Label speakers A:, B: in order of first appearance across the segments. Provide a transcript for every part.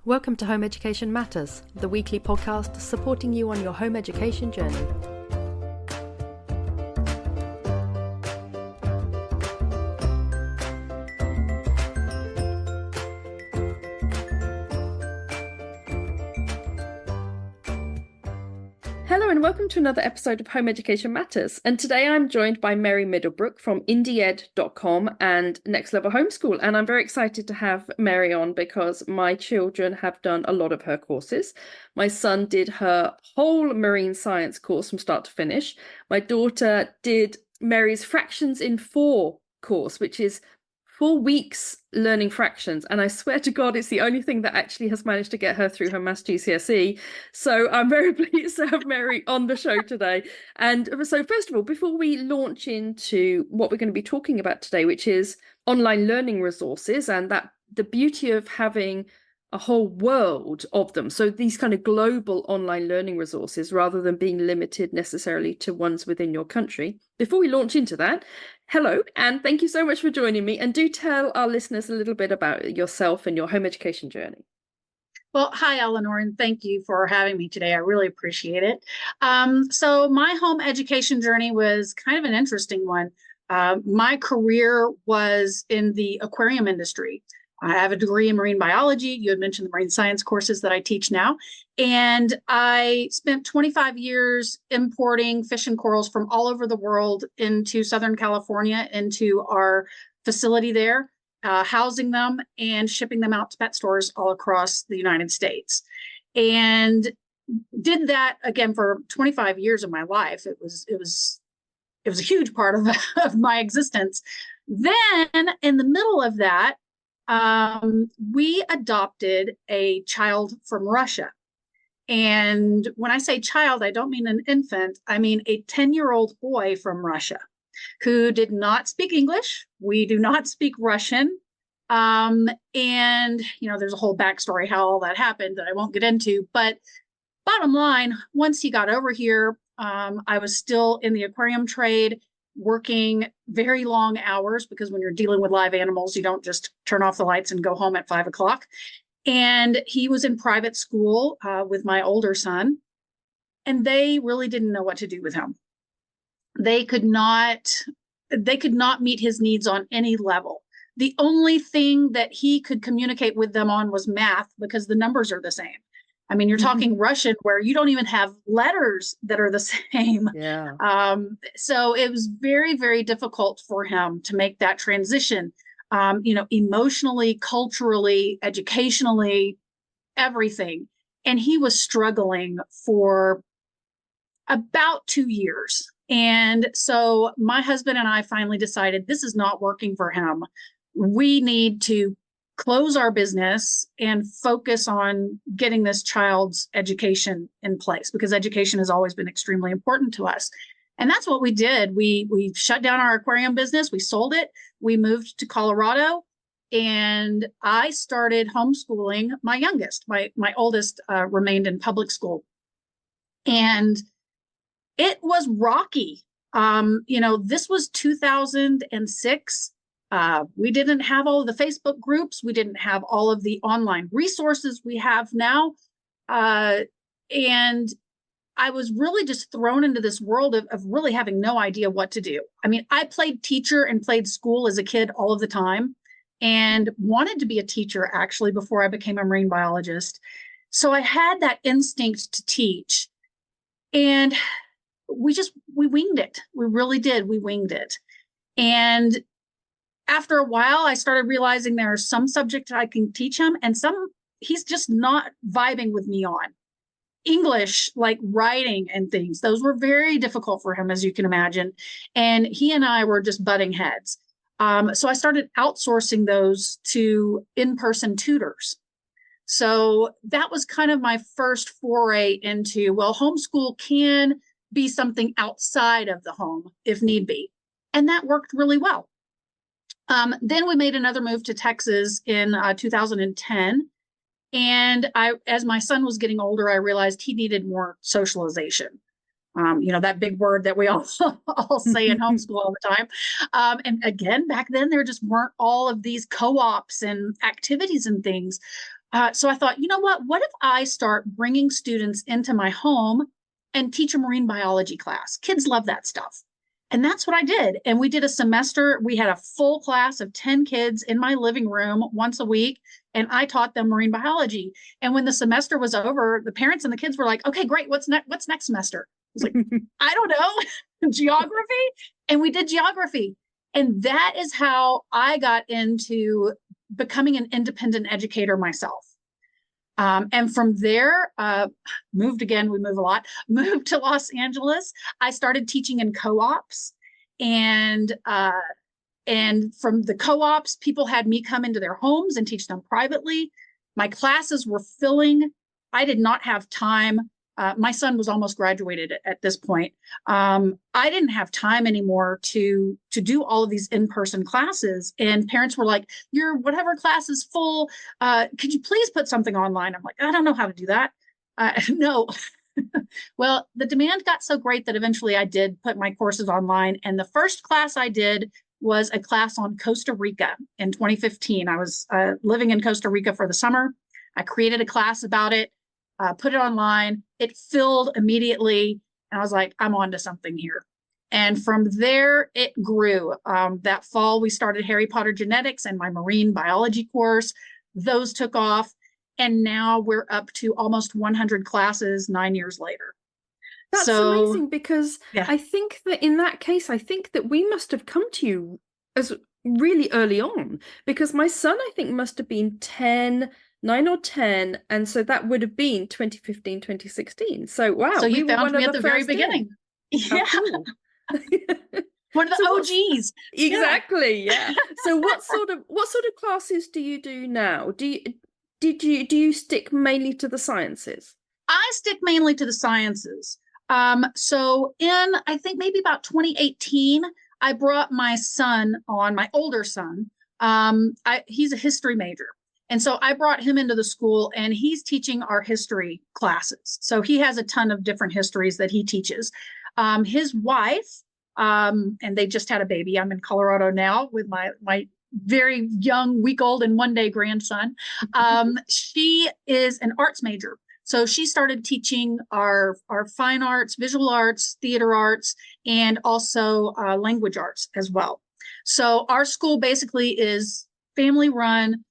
A: Welcome to Home Education Matters, the weekly podcast supporting you on your home education journey. Hello and welcome to another episode of Home Education Matters. And today I'm joined by Mary Middlebrook from IndyEd.com and Next Level Homeschool. And I'm very excited to have Mary on because my children have done a lot of her courses. My son did her whole marine science course from start to finish. My daughter did Mary's Fractions in 4 course, which is 4 weeks learning fractions, and I swear to God it's the only thing that actually has managed to get her through her maths GCSE. So I'm very pleased to have Mary on the show today. And so first of all, before we launch into what we're going to be talking about today, which is online learning resources and that the beauty of having a whole world of them. So these kind of global online learning resources rather than being limited necessarily to ones within your country. Before we launch into that, hello, and thank you so much for joining me. And do tell our listeners a little bit about yourself and your home education journey.
B: Well, hi, Eleanor, and thank you for having me today. I really appreciate it. So my home education journey was kind of an interesting one. My career was in the aquarium industry. I have a degree in marine biology. You had mentioned the marine science courses that I teach now. And I spent 25 years importing fish and corals from all over the world into Southern California, into our facility there, housing them and shipping them out to pet stores all across the United States. And did that again for 25 years of my life. It was a huge part of my existence. Then in the middle of that, we adopted a child from Russia. And when I say child, I don't mean an infant. I mean a 10-year-old boy from Russia who did not speak English. We do not speak Russian. And, there's a whole backstory how all that happened that I won't get into. But bottom line, once he got over here, I was still in the aquarium trade, working very long hours, because when you're dealing with live animals, you don't just turn off the lights and go home at 5 o'clock. And he was in private school with my older son, and they really didn't know what to do with him. They could not meet his needs on any level. The only thing that he could communicate with them on was math, because the numbers are the same. I mean, you're talking Russian where you don't even have letters that are the same.
A: Yeah.
B: So it was very, very difficult for him to make that transition, emotionally, culturally, educationally, everything. And he was struggling for about 2 years. And so my husband and I finally decided this is not working for him. We need to close our business and focus on getting this child's education in place, because education has always been extremely important to us. And that's what we did. We shut down our aquarium business. We sold it. We moved to Colorado, and I started homeschooling my youngest. My oldest remained in public school. And it was rocky. This was 2006. We didn't have all of the Facebook groups. We didn't have all of the online resources we have now. And I was really just thrown into this world of really having no idea what to do. I mean, I played teacher and played school as a kid all of the time, and wanted to be a teacher actually before I became a marine biologist. So I had that instinct to teach, and we winged it. We really did. We winged it. And after a while, I started realizing there are some subjects I can teach him, and some he's just not vibing with me on. English, like writing and things, those were very difficult for him, as you can imagine. And he and I were just butting heads. So I started outsourcing those to in-person tutors. So that was kind of my first foray into, well, homeschool can be something outside of the home if need be. And that worked really well. Then we made another move to Texas in 2010. And as my son was getting older, I realized he needed more socialization. That big word that we all say in homeschool all the time. And again, back then, there just weren't all of these co-ops and activities and things. So I thought, you know what if I start bringing students into my home and teach a marine biology class? Kids love that stuff. And that's what I did. And we did a semester. We had a full class of 10 kids in my living room once a week. And I taught them marine biology. And when the semester was over, the parents and the kids were like, okay, great. What's next? What's next semester? I was like, I don't know, geography. And we did geography. And that is how I got into becoming an independent educator myself. And from there, moved again, we move a lot, moved to Los Angeles. I started teaching in co-ops, and from the co-ops, people had me come into their homes and teach them privately. My classes were filling. I did not have time. My son was almost graduated at this point. I didn't have time anymore to do all of these in-person classes. And parents were like, your whatever class is full. Could you please put something online? I'm like, I don't know how to do that. No. Well, the demand got so great that eventually I did put my courses online. And the first class I did was a class on Costa Rica in 2015. I was living in Costa Rica for the summer. I created a class about it. Put it online. It filled immediately. And I was like, I'm on to something here. And from there, it grew. That fall, we started Harry Potter Genetics and my marine biology course. Those took off. And now we're up to almost 100 classes 9 years later.
A: That's
B: so
A: amazing, because
B: yeah.
A: I think that in that case, I think that we must have come to you as really early on, because my son, I think, must have been 9 or 10. And so that would have been 2015, 2016. So, wow,
B: So
A: we
B: you
A: were
B: found
A: one
B: me
A: of
B: at the very beginning.
A: How
B: Yeah.
A: cool.
B: One of the
A: So
B: OGs.
A: Exactly. Yeah. So what sort of classes do you do now? Do you stick mainly to the sciences?
B: I stick mainly to the sciences. So I think maybe about 2018, I brought my son on, my older son. He's a history major. And so I brought him into the school, and he's teaching our history classes. So he has a ton of different histories that he teaches. His wife, and they just had a baby. I'm in Colorado now with my very young, week-old and one-day grandson. She is an arts major. So she started teaching our fine arts, visual arts, theater arts, and also language arts as well. So our school basically is family run,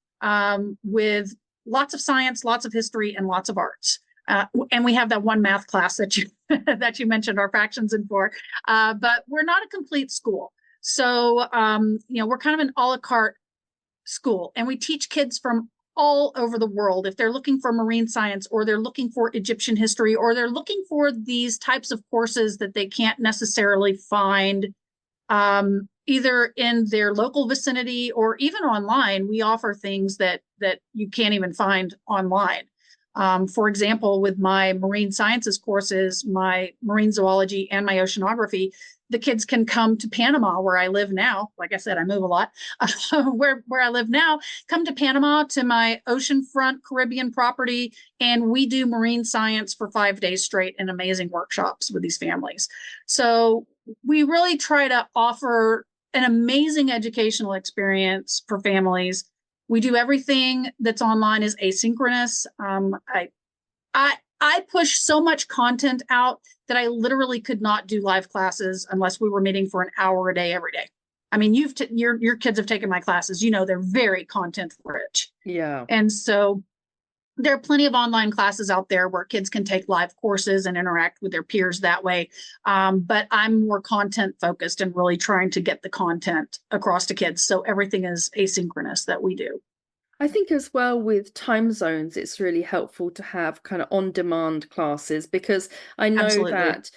B: with lots of science, lots of history, and lots of arts. And we have that one math class that you that you mentioned our fractions in for. But we're not a complete school. So we're kind of an a la carte school, and we teach kids from all over the world. If they're looking for marine science, or they're looking for Egyptian history, or they're looking for these types of courses that they can't necessarily find either in their local vicinity or even online, we offer things that you can't even find online. For example, with my marine sciences courses, my marine zoology and my oceanography, the kids can come to Panama, where I live now. Like I said, I move a lot. Where I live now, come to Panama to my oceanfront Caribbean property, and we do marine science for 5 days straight in amazing workshops with these families. So we really try to offer an amazing educational experience for families. We do everything that's online is asynchronous. I push so much content out that I literally could not do live classes unless we were meeting for an hour a day every day. I mean, your kids have taken my classes. They're very content rich.
A: Yeah.
B: And so there are plenty of online classes out there where kids can take live courses and interact with their peers that way. But I'm more content focused and really trying to get the content across to kids. So everything is asynchronous that we do.
A: I think as well with time zones, it's really helpful to have kind of on-demand classes, because I know
B: Absolutely.
A: that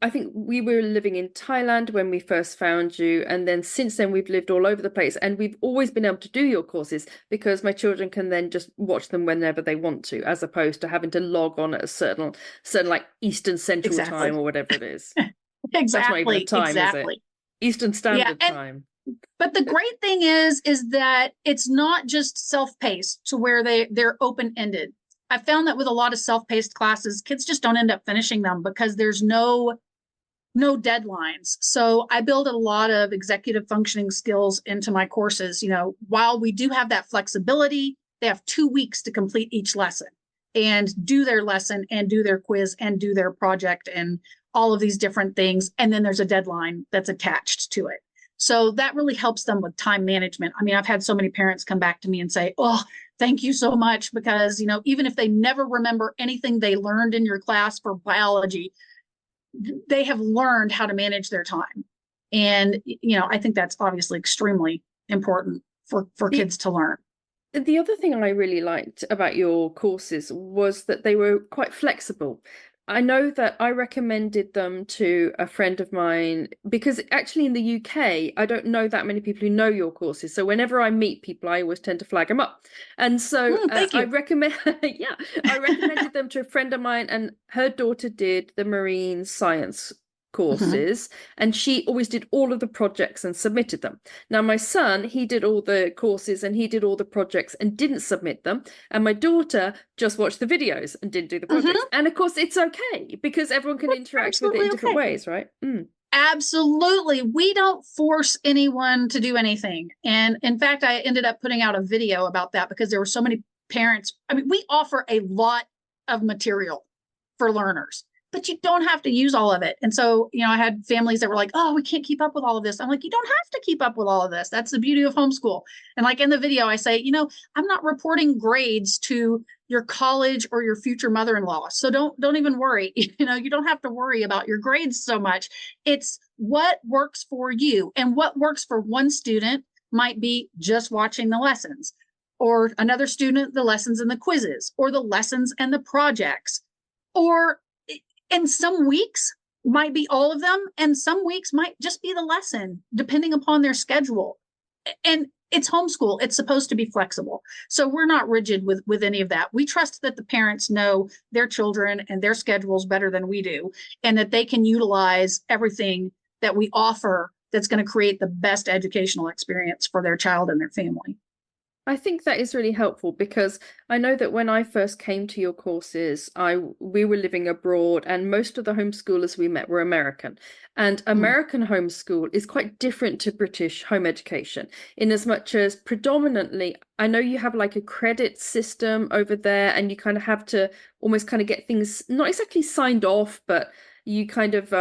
A: I think we were living in Thailand when we first found you, and then since then we've lived all over the place, and we've always been able to do your courses because my children can then just watch them whenever they want to, as opposed to having to log on at a certain like Eastern Central Time or whatever it is. That's not even a time, is it? Eastern Standard Time.
B: But the great thing is that it's not just self-paced to where they're open-ended. I found that with a lot of self-paced classes, kids just don't end up finishing them because there's no deadlines. So I build a lot of executive functioning skills into my courses. While we do have that flexibility, they have 2 weeks to complete each lesson and do their lesson and do their quiz and do their project and all of these different things. And then there's a deadline that's attached to it. So that really helps them with time management. I mean, I've had so many parents come back to me and say, oh, thank you so much, because, you know, even if they never remember anything they learned in your class for biology, they have learned how to manage their time. And, you know, I think that's obviously extremely important for kids to learn.
A: The other thing I really liked about your courses was that they were quite flexible. I know that I recommended them to a friend of mine because actually in the UK, I don't know that many people who know your courses. So whenever I meet people, I always tend to flag them up. And so
B: Thank you.
A: I recommend, yeah, I recommended them to a friend of mine, and her daughter did the marine science courses, and she always did all of the projects and submitted them. Now my son, he did all the courses and he did all the projects and didn't submit them, and my daughter just watched the videos and didn't do the projects. And of course it's okay, because everyone can interact with it in different ways, right?
B: Absolutely. We don't force anyone to do anything. And in fact, I ended up putting out a video about that because there were so many parents. I mean, we offer a lot of material for learners, but you don't have to use all of it. And so, you know, I had families that were like, oh, we can't keep up with all of this. I'm like, you don't have to keep up with all of this. That's the beauty of homeschool. And like in the video, I say, you know, I'm not reporting grades to your college or your future mother-in-law. So don't even worry. You know, you don't have to worry about your grades so much. It's what works for you. And what works for one student might be just watching the lessons, or another student, the lessons and the quizzes, or the lessons and the projects, or and some weeks might be all of them, and some weeks might just be the lesson, depending upon their schedule. And it's homeschool. It's supposed to be flexible. So we're not rigid with any of that. We trust that the parents know their children and their schedules better than we do, and that they can utilize everything that we offer that's going to create the best educational experience for their child and their family.
A: I think that is really helpful, because I know that when I first came to your courses, we were living abroad, and most of the homeschoolers we met were American. And American homeschool is quite different to British home education, in as much as predominantly, I know you have like a credit system over there, and you kind of have to almost kind of get things not exactly signed off, but you kind of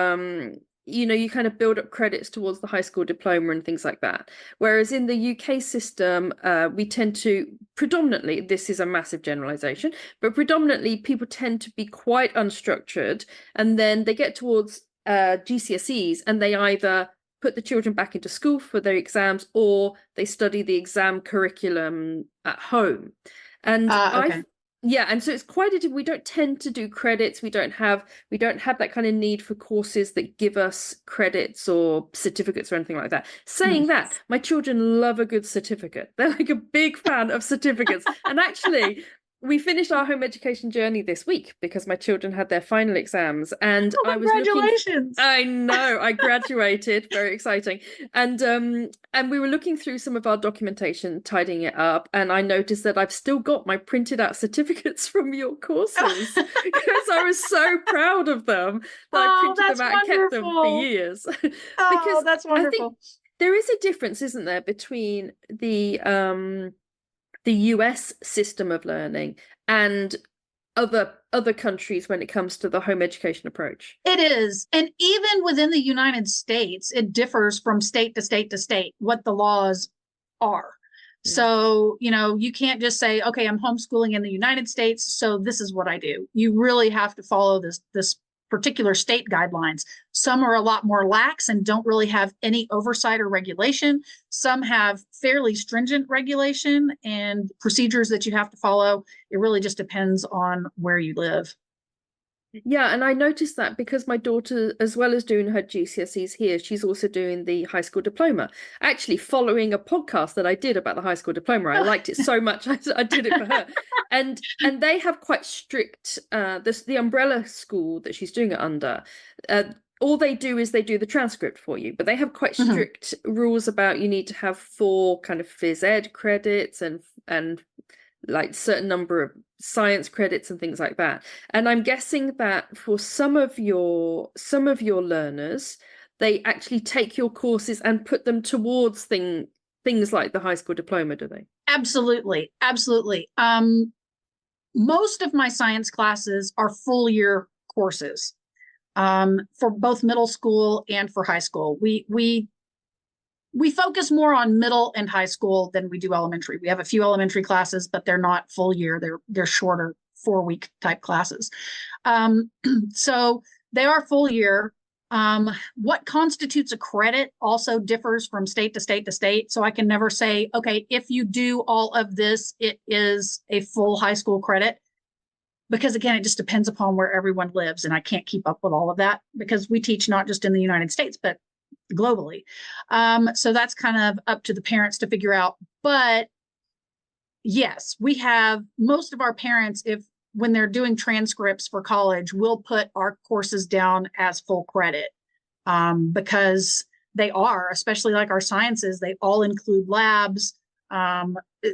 A: you know, you kind of build up credits towards the high school diploma and things like that. Whereas in the UK system, we tend to predominantly, this is a massive generalization, but predominantly people tend to be quite unstructured, and then they get towards GCSEs and they either put the children back into school for their exams, or they study the exam curriculum at home. And
B: Okay.
A: yeah, and so it's quite we don't tend to do credits. We don't have that kind of need for courses that give us credits or certificates or anything like that. Saying that, my children love a good certificate. They're like a big fan of certificates. And actually, we finished our home education journey this week because my children had their final exams, and I was
B: congratulations.
A: I know, I graduated, very exciting. And we were looking through some of our documentation, tidying it up, and I noticed that I've still got my printed out certificates from your courses because I was so proud of them that I printed them out and kept them for years.
B: Because that's wonderful.
A: I think there is a difference, isn't there, between the US system of learning and other countries when it comes to the home education approach.
B: It is. And even within the United States, it differs from state to state to state what the laws are. So, you know, you can't just say, okay, I'm homeschooling in the United States, so this is what I do. You really have to follow this particular state guidelines. Some are a lot more lax and don't really have any oversight or regulation. Some have fairly stringent regulation and procedures that you have to follow. It really just depends on where you live.
A: Yeah, and I noticed that because my daughter, as well as doing her GCSEs here, she's also doing the high school diploma. Actually, following a podcast that I did about the high school diploma, I liked it so much I did it for her. And they have quite strict the umbrella school that she's doing it under. All they do is they do the transcript for you, but they have quite strict rules about you need to have 4 kind of phys ed credits and like certain number of science credits and things like that. And I'm guessing that for some of your learners, they actually take your courses and put them towards things like the high school diploma, do they?
B: Absolutely. Absolutely. Most of my science classes are full year courses, for both middle school and for high school. We focus more on middle and high school than we do elementary. We have a few elementary classes, but they're not full year. They're shorter 4-week type classes. So they are full year. What constitutes a credit also differs from state to state to state. So I can never say, okay, if you do all of this, it is a full high school credit. Because again, it just depends upon where everyone lives. And I can't keep up with all of that because we teach not just in the United States, but globally. So that's kind of up to the parents to figure out. But yes, we have most of our parents, if when they're doing transcripts for college, will put our courses down as full credit, because they are, especially like our sciences, they all include labs.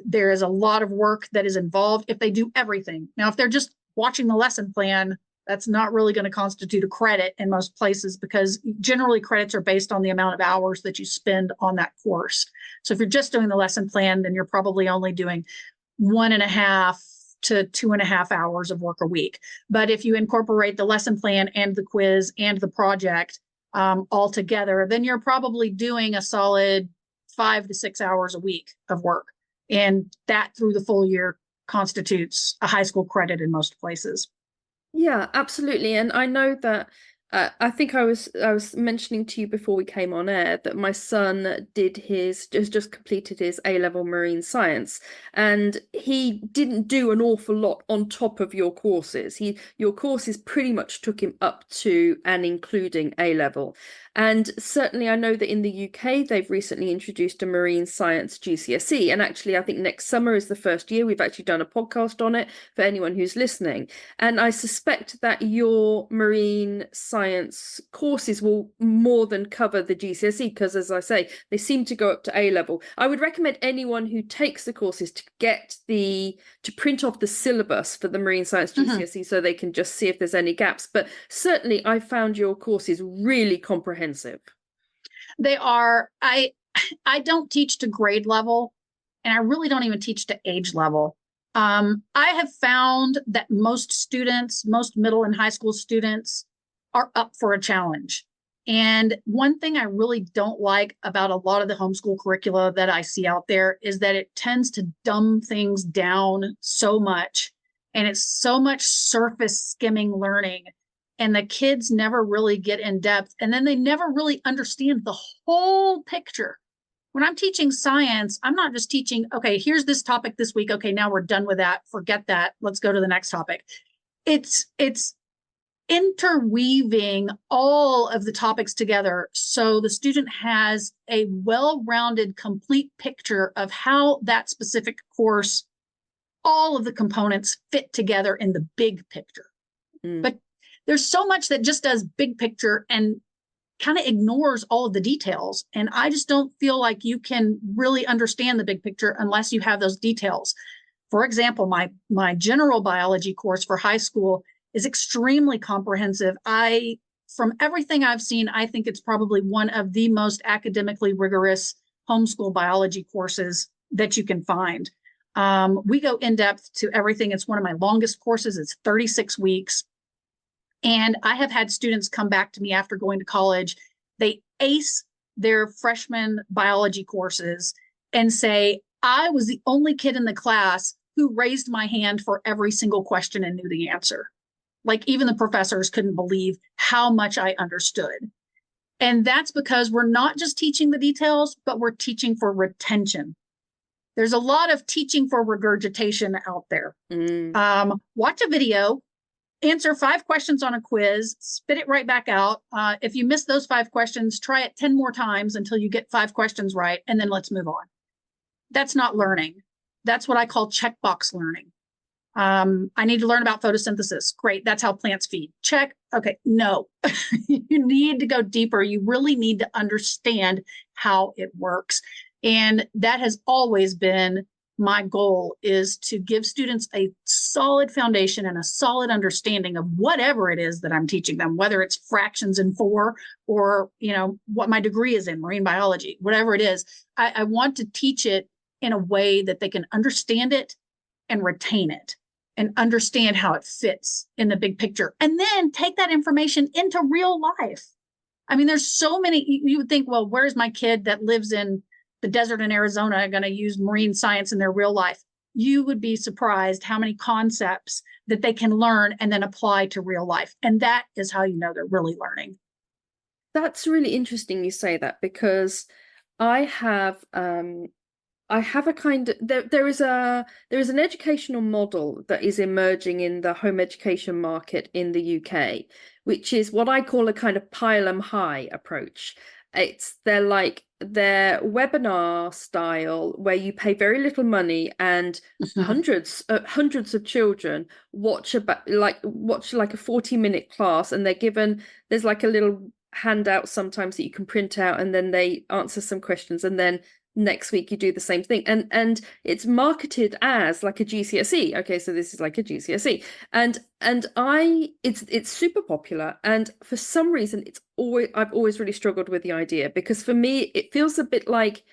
B: There is a lot of work that is involved if they do everything. Now, if they're just watching the lesson plan, that's not really going to constitute a credit in most places because generally credits are based on the amount of hours that you spend on that course. So if you're just doing the lesson plan, then you're probably only doing 1.5 to 2.5 hours of work a week. But if you incorporate the lesson plan and the quiz and the project all together, then you're probably doing a solid 5 to 6 hours a week of work. And that through the full year constitutes a high school credit in most places.
A: Yeah, absolutely. And I know that I think I was mentioning to you before we came on air that my son has just completed his A-level marine science, and he didn't do an awful lot on top of your courses. Your courses pretty much took him up to and including A-level. And certainly I know that in the UK they've recently introduced a marine science GCSE, and actually I think next summer is the first year. We've actually done a podcast on it for anyone who's listening. And I suspect that your marine science courses will more than cover the GCSE because, as I say, they seem to go up to A-level. I would recommend anyone who takes the courses to print off the syllabus for the marine science GCSE so they can just see if there's any gaps. But certainly I found your courses really comprehensive.
B: They are. I don't teach to grade level, and I really don't even teach to age level. I have found that most middle and high school students are up for a challenge. And one thing I really don't like about a lot of the homeschool curricula that I see out there is that it tends to dumb things down so much. And it's so much surface skimming learning. And the kids never really get in depth. And then they never really understand the whole picture. When I'm teaching science, I'm not just teaching, okay, here's this topic this week. Okay, now we're done with that. Forget that. Let's go to the next topic. It's interweaving all of the topics together so the student has a well-rounded, complete picture of how that specific course, all of the components fit together in the big picture. But there's so much that just does big picture and kind of ignores all of the details. And I just don't feel like you can really understand the big picture unless you have those details. For example, my general biology course for high school is extremely comprehensive. From everything I've seen, I think it's probably one of the most academically rigorous homeschool biology courses that you can find. We go in depth to everything. It's one of my longest courses. It's 36 weeks. And I have had students come back to me after going to college. They ace their freshman biology courses and say, I was the only kid in the class who raised my hand for every single question and knew the answer. Like even the professors couldn't believe how much I understood. And that's because we're not just teaching the details, but we're teaching for retention. There's a lot of teaching for regurgitation out there. Watch a video, answer 5 questions on a quiz, spit it right back out. If you miss those 5 questions, try it 10 more times until you get 5 questions right, and then let's move on. That's not learning. That's what I call checkbox learning. I need to learn about photosynthesis. Great. That's how plants feed. Check. Okay. No, you need to go deeper. You really need to understand how it works. And that has always been my goal, is to give students a solid foundation and a solid understanding of whatever it is that I'm teaching them, whether it's fractions in 4 or, what my degree is in marine biology, whatever it is. I want to teach it in a way that they can understand it and retain it and understand how it fits in the big picture, and then take that information into real life. I mean, there's so many, you would think, well, where's my kid that lives in the desert in Arizona going to use marine science in their real life? You would be surprised how many concepts that they can learn and then apply to real life. And that is how you know they're really learning.
A: That's really interesting you say that, because I have a kind of there is an educational model that is emerging in the home education market in the UK, which is what I call a kind of pile 'em high approach. They're webinar style where you pay very little money and hundreds of children watch like a 40-minute class, and there's like a little handout sometimes that you can print out, and then they answer some questions, and then next week you do the same thing, and it's marketed as like a GCSE. Okay, so this is like a GCSE, and it's super popular, and for some reason I've always really struggled with the idea, because for me it feels a bit like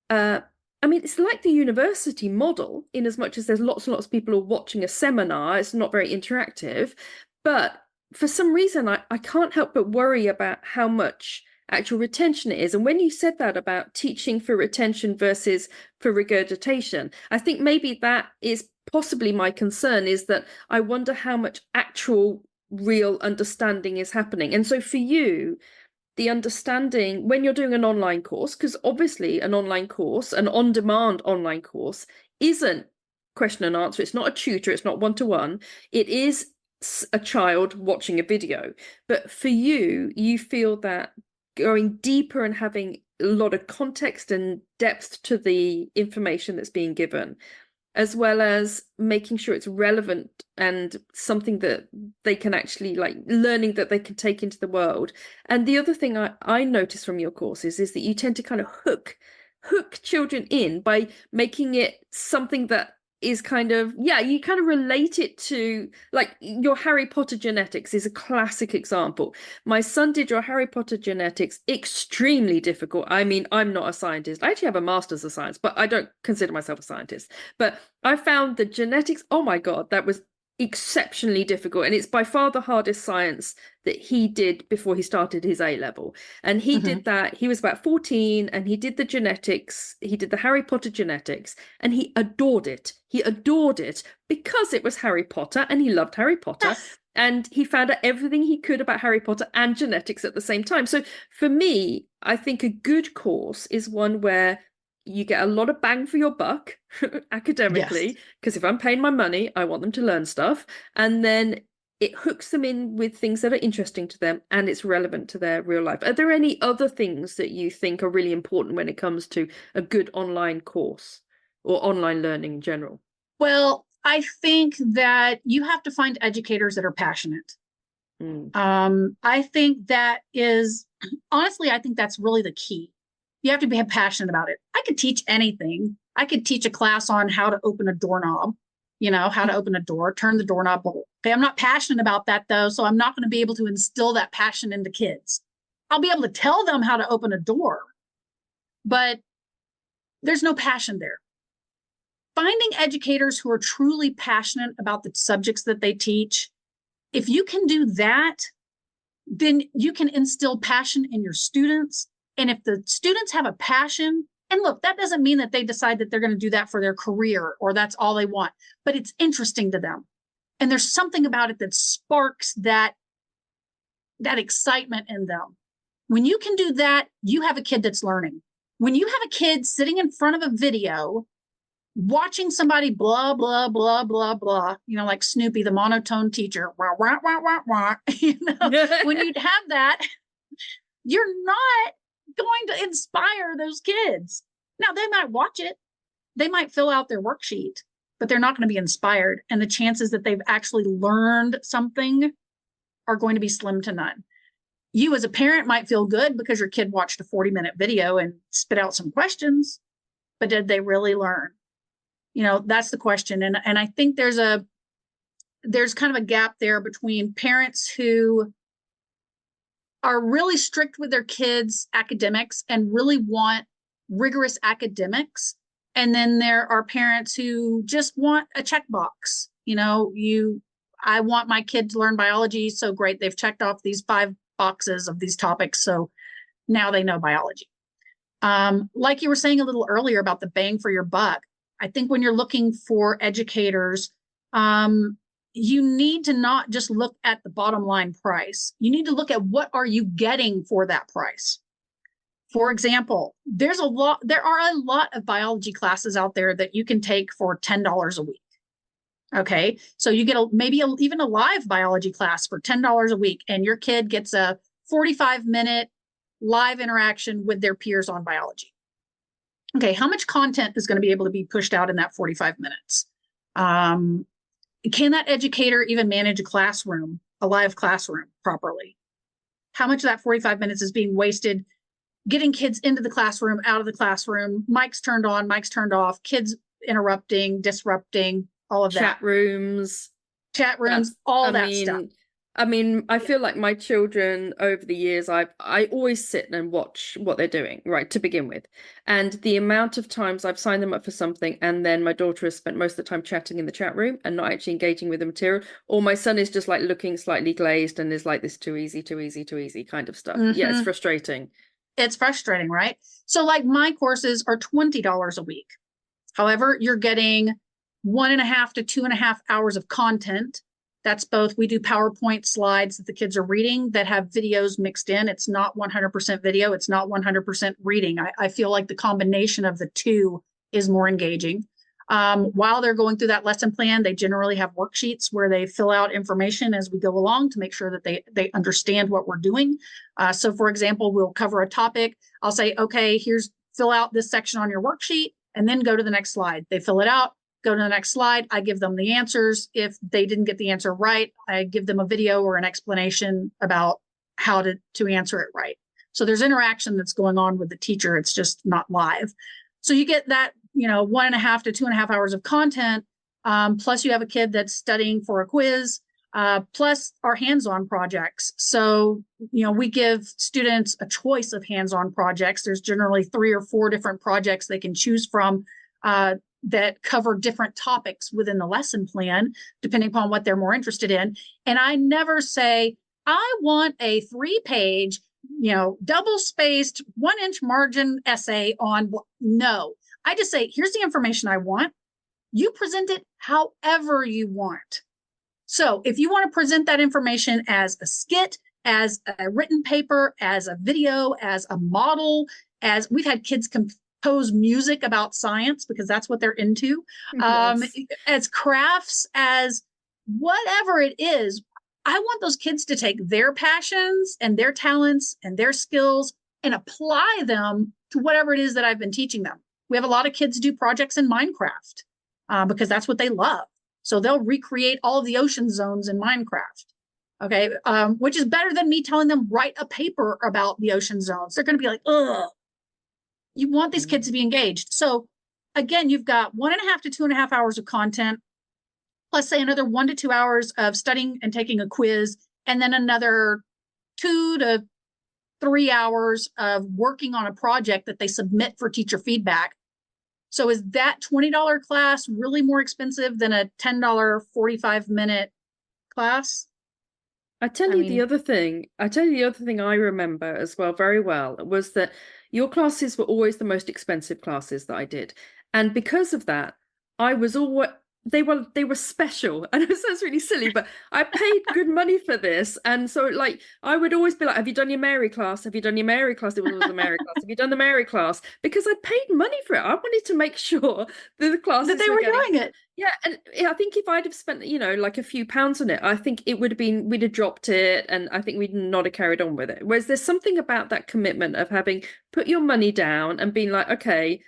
A: I mean, it's like the university model in as much as there's lots and lots of people who are watching a seminar. It's not very interactive, but for some reason I can't help but worry about how much actual retention it is. And when you said that about teaching for retention versus for regurgitation, I think maybe that is possibly my concern, is that I wonder how much actual real understanding is happening. And so for you, the understanding when you're doing an online course, because obviously an online course, an on-demand online course, isn't question and answer. It's not a tutor. It's not one-to-one. It is a child watching a video. But for you, you feel that going deeper and having a lot of context and depth to the information that's being given, as well as making sure it's relevant and something that they can actually, like, learning that they can take into the world. And the other thing I notice from your courses is that you tend to kind of hook children in by making it something that is kind of, yeah, you kind of relate it to, like, your Harry Potter genetics is a classic example. My son did your Harry Potter genetics, extremely difficult. I mean, I'm not a scientist. I actually have a master's of science, but I don't consider myself a scientist. But I found the genetics, oh my God, that was exceptionally difficult, and it's by far the hardest science that he did before he started his A level. And he did that, he was about 14, and he did the genetics, he did the Harry Potter genetics, and he adored it because it was Harry Potter, and he loved Harry Potter. And he found out everything he could about Harry Potter and genetics at the same time. So for me, I think a good course is one where you get a lot of bang for your buck academically, because if I'm paying my money, I want them to learn stuff. And then it hooks them in with things that are interesting to them, and it's relevant to their real life. Are there any other things that you think are really important when it comes to a good online course or online learning in general?
B: Well, I think that you have to find educators that are passionate. I think that is, honestly, I think that's really the key. You have to be passionate about it. I could teach anything. I could teach a class on how to open a doorknob, how to open a door, turn the doorknob. Okay, I'm not passionate about that though, so I'm not going to be able to instill that passion into kids. I'll be able to tell them how to open a door, but there's no passion there. Finding educators who are truly passionate about the subjects that they teach, if you can do that, then you can instill passion in your students. And if the students have a passion, and look, that doesn't mean that they decide that they're going to do that for their career or that's all they want, but it's interesting to them. And there's something about it that sparks that excitement in them. When you can do that, you have a kid that's learning. When you have a kid sitting in front of a video, watching somebody blah, blah, blah, blah, blah, like Snoopy, the monotone teacher, wah, wah, wah, wah, wah. When you have that, you're not going to inspire those kids. Now, they might watch it, they might fill out their worksheet, but they're not going to be inspired. And the chances that they've actually learned something are going to be slim to none. You as a parent might feel good because your kid watched a 40-minute video and spit out some questions, but did they really learn? That's the question. And I think there's kind of a gap there between parents who are really strict with their kids' academics and really want rigorous academics, And then there are parents who just want a checkbox. I want my kid to learn biology. So great. They've checked off these 5 boxes of these topics. So now they know biology. Like you were saying a little earlier about the bang for your buck, I think when you're looking for educators, you need to not just look at the bottom line price. You need to look at what are you getting for that price. For example, there are a lot of biology classes out there that you can take for $10 a week. Okay, so you get even a live biology class for $10 a week, and your kid gets a 45-minute live interaction with their peers on biology. Okay, how much content is going to be able to be pushed out in that 45 minutes? Can that educator even manage a live classroom properly? How much of that 45 minutes is being wasted getting kids into the classroom, out of the classroom, mics turned on, mics turned off, kids interrupting, disrupting, all of that. Chat rooms, all that stuff.
A: I feel like my children over the years, I always sit and watch what they're doing, right, to begin with. And the amount of times I've signed them up for something and then my daughter has spent most of the time chatting in the chat room and not actually engaging with the material, or my son is just like looking slightly glazed and is like, this too easy kind of stuff. Yeah, it's frustrating.
B: It's frustrating, right? So like my courses are $20 a week. However, you're getting 1.5 to 2.5 hours of content. That's both. We do PowerPoint slides that the kids are reading that have videos mixed in. It's not 100% video. It's not 100% reading. I feel like the combination of the two is more engaging. While they're going through that lesson plan, they generally have worksheets where they fill out information as we go along to make sure that they understand what we're doing. So for example, we'll cover a topic. I'll say, okay, fill out this section on your worksheet and then go to the next slide. They fill it out. Go to the next slide. I give them the answers. If they didn't get the answer right, I give them a video or an explanation about how to answer it right. So there's interaction that's going on with the teacher. It's just not live. So you get that, 1.5 to 2.5 hours of content. Plus you have a kid that's studying for a quiz, plus our hands-on projects. So, we give students a choice of hands-on projects. There's generally 3 or 4 different projects they can choose from, that cover different topics within the lesson plan, depending upon what they're more interested in. And I never say, I want a 3-page, double-spaced 1-inch margin essay on. No, I just say, here's the information I want. You present it however you want. So if you want to present that information as a skit, as a written paper, as a video, as a model, as we've had kids compose music about science because that's what they're into, yes. As crafts, as whatever it is, I want those kids to take their passions and their talents and their skills and apply them to whatever it is that I've been teaching them. We have a lot of kids do projects in Minecraft because that's what they love. So they'll recreate all of the ocean zones in Minecraft. Okay, which is better than me telling them write a paper about the ocean zones. They're going to be like, ugh. You want these kids to be engaged. So again, you've got 1.5 to 2.5 hours of content, plus say another 1 to 2 hours of studying and taking a quiz, and then another 2 to 3 hours of working on a project that they submit for teacher feedback. So is that $20 class really more expensive than a $10 45-minute class?
A: I tell you the other thing I remember as well, very well, was that your classes were always the most expensive classes that I did. And because of that, I was always, they were special. And it sounds really silly, but I paid good money for this. And so like, I would always be like, have you done your Mary class? Have you done your Mary class? It was the Mary class. Have you done the Mary class? Because I paid money for it. I wanted to make sure that the classes
B: that they were doing it.
A: Yeah, and I think if I'd have spent, like a few pounds on it, I think it would have been, we'd have dropped it, and I think we'd not have carried on with it. Whereas there's something about that commitment of having put your money down and being like, okay,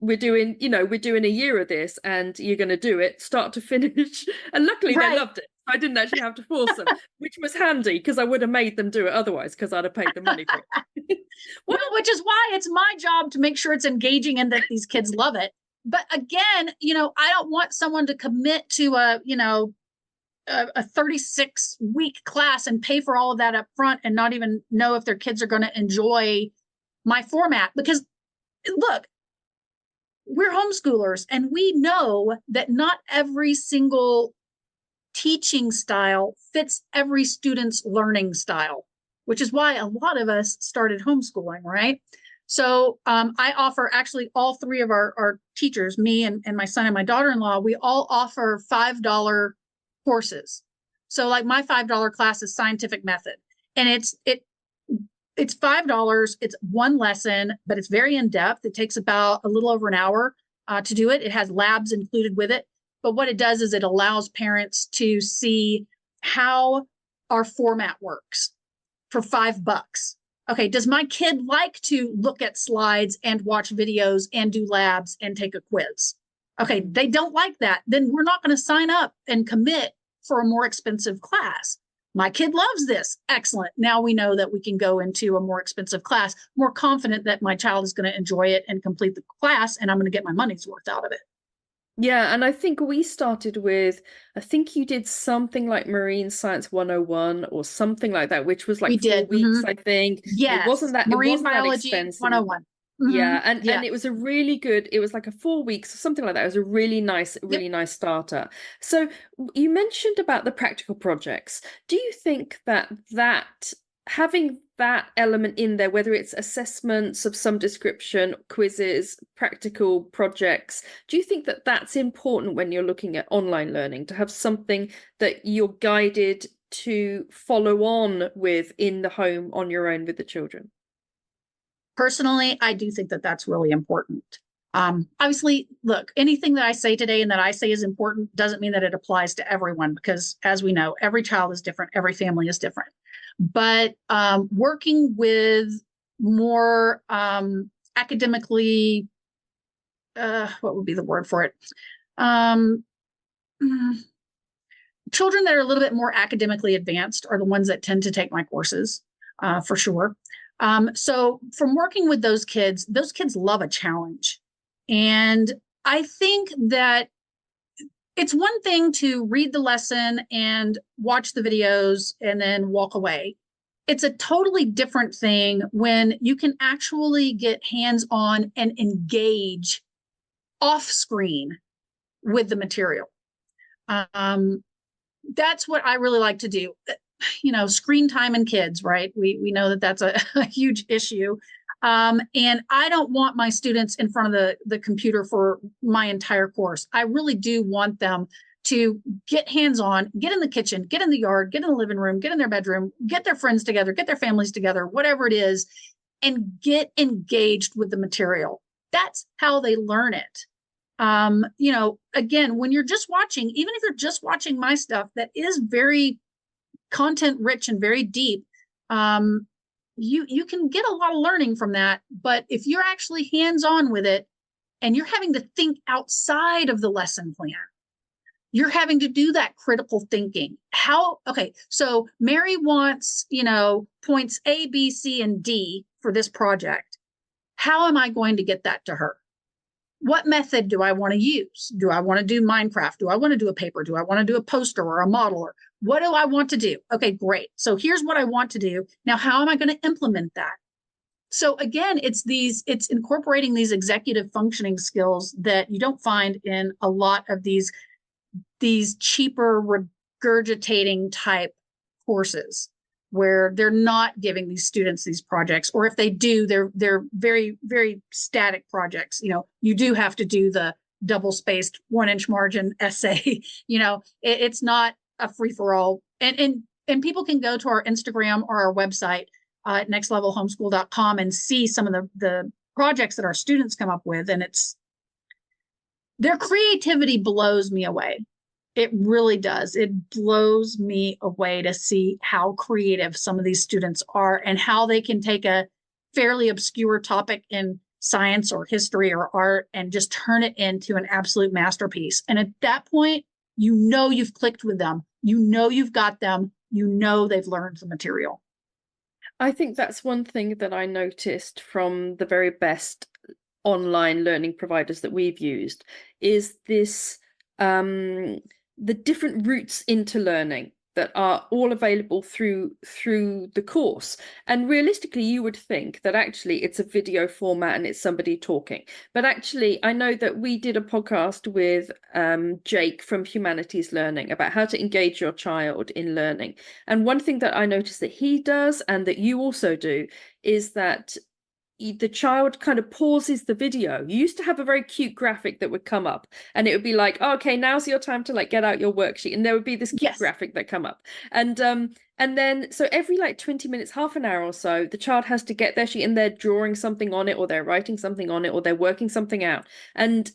A: we're doing a year of this, and you're going to do it start to finish. And luckily they loved it. I didn't actually have to force them, which was handy because I would have made them do it otherwise because I'd have paid the money for it.
B: Well, which is why it's my job to make sure it's engaging and that these kids love it. But again, I don't want someone to commit to a 36-week class and pay for all of that up front and not even know if their kids are going to enjoy my format. Because look, we're homeschoolers, and we know that not every single teaching style fits every student's learning style, which is why a lot of us started homeschooling, right? So I offer actually all three of our teachers, me and my son and my daughter-in-law, we all offer $5 courses. So like my $5 class is scientific method, and it's $5. It's one lesson, but it's very in-depth. It takes about a little over an hour to do it. It has labs included with it. But what it does is it allows parents to see how our format works for $5. Okay, does my kid like to look at slides and watch videos and do labs and take a quiz? Okay, they don't like that. Then we're not going to sign up and commit for a more expensive class. My kid loves this. Excellent. Now we know that we can go into a more expensive class, more confident that my child is going to enjoy it and complete the class, and I'm going to get my money's worth out of it.
A: Yeah, and I think we started with, I think you did something like Marine Science 101 or something like that, which was
B: We
A: like 4 weeks,
B: did.
A: I think. It
B: Yes.
A: wasn't that
B: Marine biology
A: expensive.
B: 101.
A: Yeah, and
B: Yeah.
A: it was a really good, it was like a 4 weeks or something like that. It was a
B: Yep.
A: really nice starter. So you mentioned about the practical projects. Do you think that having that element in there, whether it's assessments of some description, quizzes, practical projects, do you think that that's important when you're looking at online learning, to have something that you're guided to follow on with in the home on your own with the children?
B: Personally, I do think that that's really important. Obviously, look, anything that I say today and that I say is important doesn't mean that it applies to everyone, because as we know, every child is different, every family is different. But working with more academically, what would be the word for it? Um, Children that are a little bit more academically advanced are the ones that tend to take my courses, for sure. So from working with those kids love a challenge. And I think that it's one thing to read the lesson and watch the videos and then walk away. It's a totally different thing when you can actually get hands-on and engage off screen with the material. That's what I really like to do. You know, screen time and kids, right? We know that that's a huge issue. And I don't want my students in front of the computer for my entire course. I really do want them to get hands-on, get in the kitchen, get in the yard, get in the living room, get in their bedroom, get their friends together, get their families together, whatever it is, and get engaged with the material. That's how they learn it. You know, again, when you're just watching, even if you're just watching my stuff that is very content rich and very deep, you can get a lot of learning from that. But if you're actually hands-on with it and you're having to think outside of the lesson plan, you're having to do that critical thinking. Okay, so Mary wants, you know, points A, B, C, and D for this project. How am I going to get that to her? What method do I want to use? Do I want to do Minecraft? Do I want to do a paper? Do I want to do a poster or a model? Or what do I want to do? Okay, great. So here's what I want to do. Now, how am I going to implement that? So again, it's incorporating these executive functioning skills that you don't find in a lot of these cheaper regurgitating type courses, where they're not giving these students these projects, or if they do, they're very, very static projects. You know, you do have to do the double-spaced 1-inch margin essay. You know, it's not a free-for-all. And people can go to our Instagram or our website at nextlevelhomeschool.com and see some of the projects that our students come up with, and their creativity blows me away. It really does. It blows me away to see how creative some of these students are and how they can take a fairly obscure topic in science or history or art and just turn it into an absolute masterpiece. And at that point, you know you've clicked with them. You know you've got them. You know they've learned the material.
A: I think that's one thing that I noticed from the very best online learning providers that we've used, is this the different routes into learning. that are all available through the course. And realistically, you would think that actually it's a video format and it's somebody talking. But actually, I know that we did a podcast with Jake from Humanities Learning about how to engage your child in learning. And one thing that I noticed that he does and that you also do is that the child kind of pauses the video. You used to have a very cute graphic that would come up and it would be like, oh, okay, now's your time to like get out your worksheet. And there would be this cute graphic that come up. And then so every like 20 minutes, half an hour or so, the child has to get their sheet and they're drawing something on it or they're writing something on it or they're working something out. And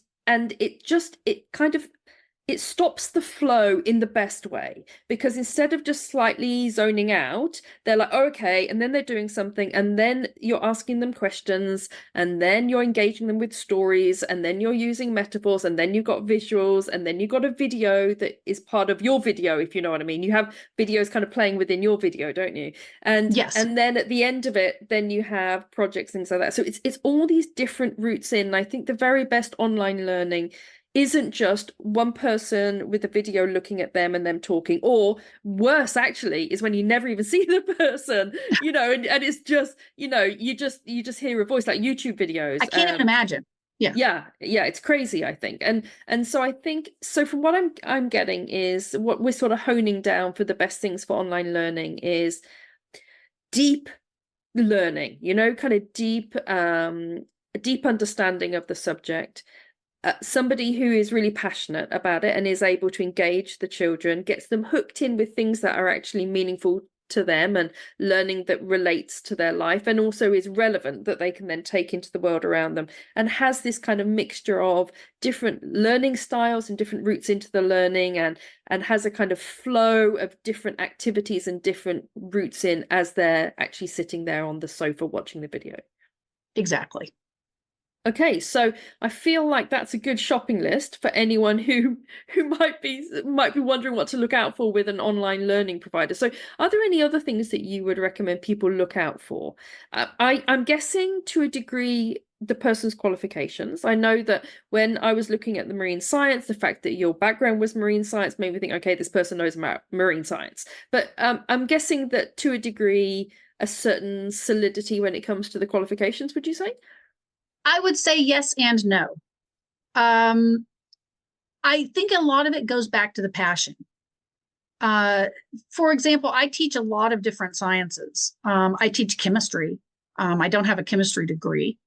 A: it stops the flow in the best way, because instead of just slightly zoning out, they're like, oh, okay, and then they're doing something, and then you're asking them questions, and then you're engaging them with stories, and then you're using metaphors, and then you've got visuals, and then you've got a video that is part of your video, if you know what I mean. You have videos kind of playing within your video, don't you? And and then at the end of it, then you have projects, things like that. So it's all these different routes in. And I think the very best online learning isn't just one person with a video looking at them and them talking, or worse actually is when you never even see the person, and it's just, you just hear a voice, like YouTube videos.
B: I can't even imagine.
A: Yeah, it's crazy, I think. And so I think, so from what I'm getting is what we're sort of honing down for the best things for online learning is deep learning, kind of deep understanding of the subject. Somebody who is really passionate about it and is able to engage the children, gets them hooked in with things that are actually meaningful to them and learning that relates to their life and also is relevant, that they can then take into the world around them, and has this kind of mixture of different learning styles and different routes into the learning, and has a kind of flow of different activities and different routes in as they're actually sitting there on the sofa watching the video.
B: Exactly.
A: Okay, so I feel like that's a good shopping list for anyone who might be wondering what to look out for with an online learning provider. So are there any other things that you would recommend people look out for? I'm guessing to a degree the person's qualifications. I know that when I was looking at the marine science, the fact that your background was marine science made me think, okay, this person knows about marine science. But I'm guessing that to a degree, a certain solidity when it comes to the qualifications, would you say?
B: I would say yes and no. I think a lot of it goes back to the passion. For example, I teach a lot of different sciences. I teach chemistry. I don't have a chemistry degree.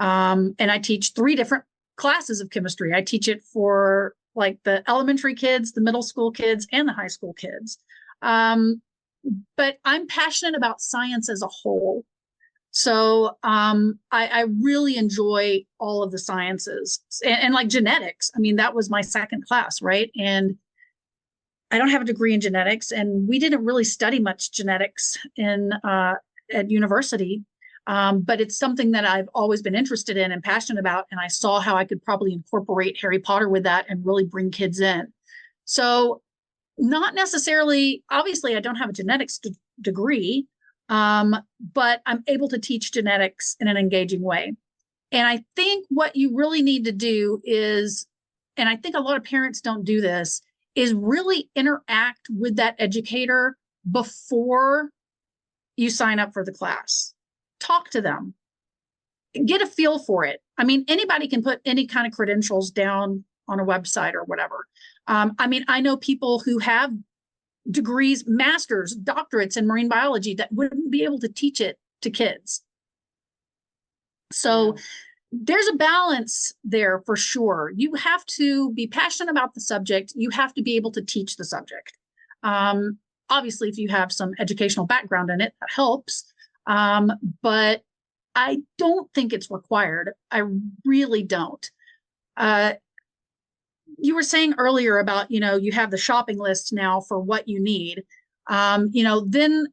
B: And I teach 3 different classes of chemistry. I teach it for like the elementary kids, the middle school kids, and the high school kids. But I'm passionate about science as a whole. So I really enjoy all of the sciences and like genetics. I mean, that was my second class, right? And I don't have a degree in genetics, and we didn't really study much genetics at university. But it's something that I've always been interested in and passionate about. And I saw how I could probably incorporate Harry Potter with that and really bring kids in. So not necessarily, obviously, I don't have a genetics degree. But I'm able to teach genetics in an engaging way. And I think what you really need to do is, and I think a lot of parents don't do this, is really interact with that educator before you sign up for the class. Talk to them. Get a feel for it. I mean, anybody can put any kind of credentials down on a website or whatever. I mean, I know people who have degrees, masters, doctorates in marine biology that wouldn't be able to teach it to kids. So there's a balance there for sure. You have to be passionate about the subject. You have to be able to teach the subject. Obviously, if you have some educational background in it, that helps. But I don't think it's required. I really don't. You were saying earlier about, you have the shopping list now for what you need. Then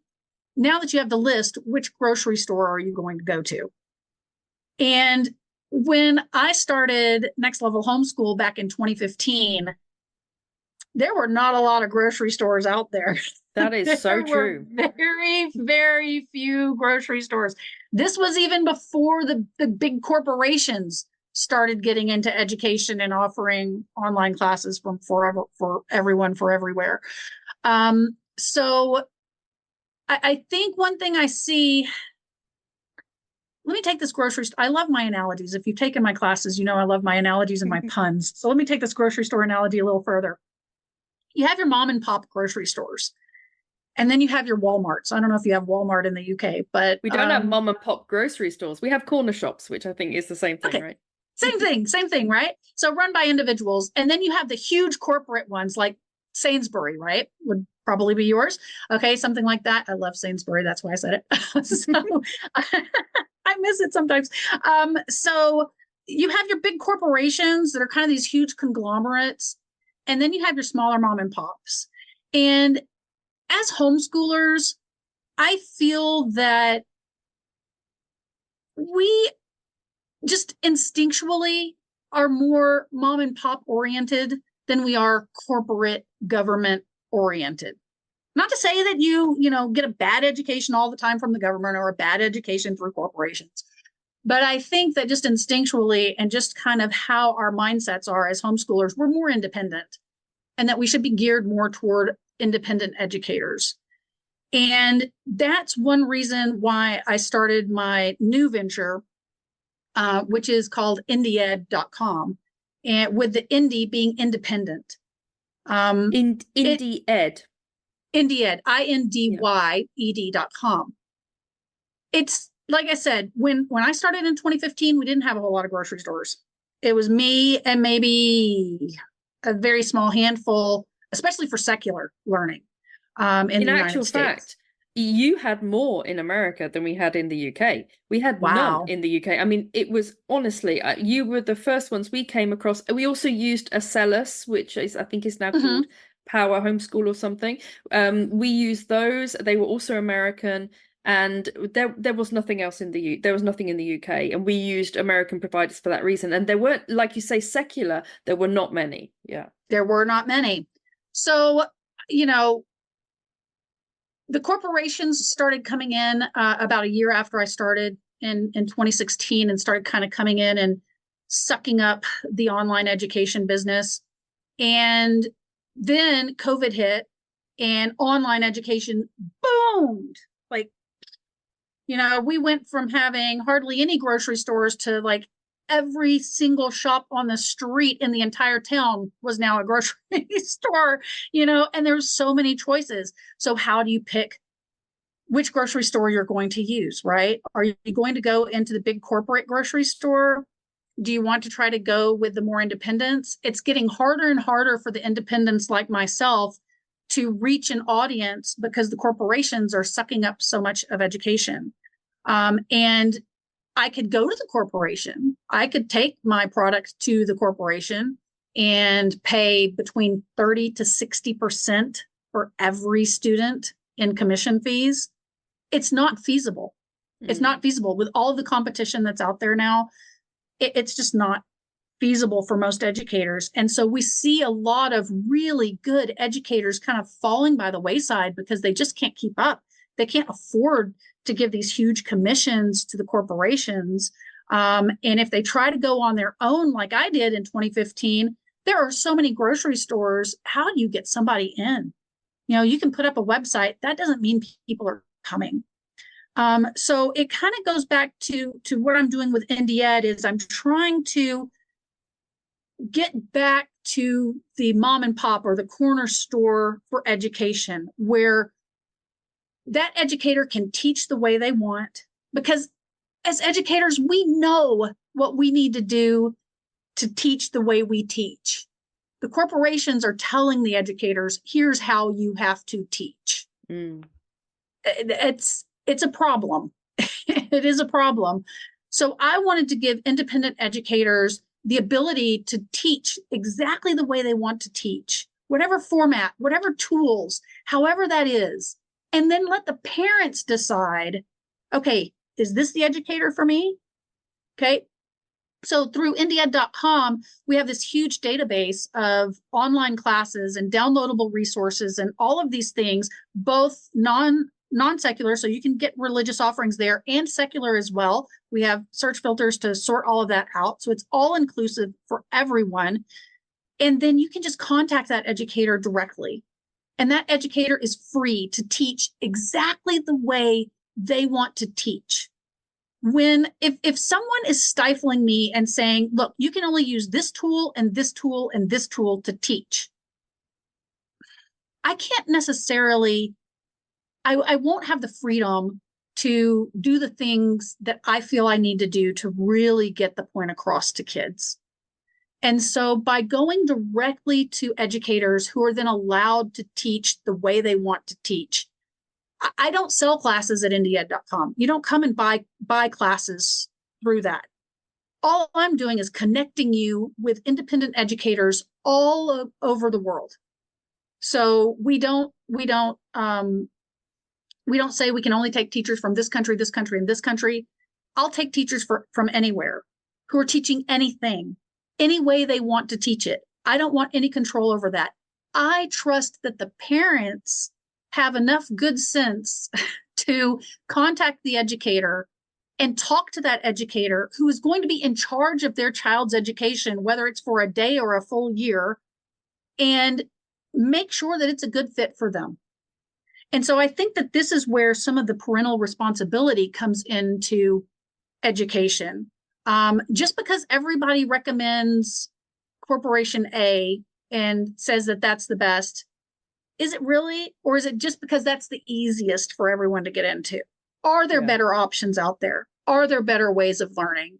B: now that you have the list, which grocery store are you going to go to? And when I started Next Level Homeschool back in 2015, there were not a lot of grocery stores out there.
A: That is so true.
B: Very, very few grocery stores. This was even before the big corporations started getting into education and offering online classes for everyone, for everywhere. So I think one thing I see, let me take this grocery store. I love my analogies. If you've taken my classes, you know I love my analogies and my puns. So let me take this grocery store analogy a little further. You have your mom and pop grocery stores, and then you have your Walmarts. I don't know if you have Walmart in the UK, but
A: We don't have mom and pop grocery stores. We have corner shops, which I think is the same thing,
B: okay.
A: right?
B: Same thing, right? So run by individuals. And then you have the huge corporate ones like Sainsbury, right? Would probably be yours. Okay, something like that. I love Sainsbury. That's why I said it. So I miss it sometimes. So you have your big corporations that are kind of these huge conglomerates. And then you have your smaller mom and pops. And as homeschoolers, I feel that we just instinctually are more mom and pop oriented than we are corporate government oriented. Not to say that you get a bad education all the time from the government or a bad education through corporations. But I think that just instinctually and just kind of how our mindsets are as homeschoolers, we're more independent and that we should be geared more toward independent educators. And that's one reason why I started my new venture, which is called IndyEd.com, and with the Indy being independent.
A: IndyEd.
B: IndyEd, INDYED.com. It's like I said, when I started in 2015, we didn't have a whole lot of grocery stores. It was me and maybe a very small handful, especially for secular learning in the United States.
A: Fact, you had more in America than we had in the UK. We had
B: Wow.
A: none in the UK. I mean, it was honestly, you were the first ones we came across. We also used Acellus, which is, I think is now called Power Homeschool or something. We used those. They were also American. And there was nothing else there was nothing in the UK, and we used American providers for that reason. And there weren't, like you say, secular. There were not many. Yeah,
B: there were not many. So the corporations started coming in about a year after I started in 2016, and started kind of coming in and sucking up the online education business. And then COVID hit, and online education boomed. Like, we went from having hardly any grocery stores to like every single shop on the street in the entire town was now a grocery store, and there's so many choices. So how do you pick which grocery store you're going to use, right? Are you going to go into the big corporate grocery store? Do you want to try to go with the more independents? It's getting harder and harder for the independents like myself to reach an audience because the corporations are sucking up so much of education. And I could go to the corporation. I could take my product to the corporation and pay between 30 to 60% for every student in commission fees. It's not feasible. It's not feasible with all the competition that's out there now. It's just not feasible for most educators. And so we see a lot of really good educators kind of falling by the wayside because they just can't keep up. They can't afford to give these huge commissions to the corporations. And if they try to go on their own, like I did in 2015, there are so many grocery stores. How do you get somebody in? You can put up a website. That doesn't mean people are coming. So it kind of goes back to what I'm doing with IndyEd is I'm trying to get back to the mom and pop or the corner store for education, where that educator can teach the way they want. Because as educators, we know what we need to do to teach the way we teach. The corporations are telling the educators, here's how you have to teach. It's a problem. It is a problem. So I wanted to give independent educators the ability to teach exactly the way they want to teach, whatever format, whatever tools, however that is. And then let the parents decide, okay, is this the educator for me? Okay. So through IndyEd.com, we have this huge database of online classes and downloadable resources and all of these things, both non-secular, so you can get religious offerings there, and secular as well. We have search filters to sort all of that out. So it's all inclusive for everyone. And then you can just contact that educator directly. and that educator is free to teach exactly the way they want to teach. If someone is stifling me and saying, look, you can only use this tool and this tool and this tool to teach, I can't necessarily, I won't have the freedom to do the things that I feel I need to do to really get the point across to kids. And so by going directly to educators who are then allowed to teach the way they want to teach, I don't sell classes at IndyEd.com. You don't come and buy classes through that. All I'm doing is connecting you with independent educators all over the world. So we don't say we can only take teachers from this country, and this country. I'll take teachers from anywhere who are teaching anything, any way they want to teach it. I don't want any control over that. I trust that the parents have enough good sense to contact the educator and talk to that educator who is going to be in charge of their child's education, whether it's for a day or a full year, and make sure that it's a good fit for them. And so I think that this is where some of the parental responsibility comes into education. Just because everybody recommends Corporation A and says that that's the best, is it really? Or is it just because that's the easiest for everyone to get into? Are there better options out there? Are there better ways of learning?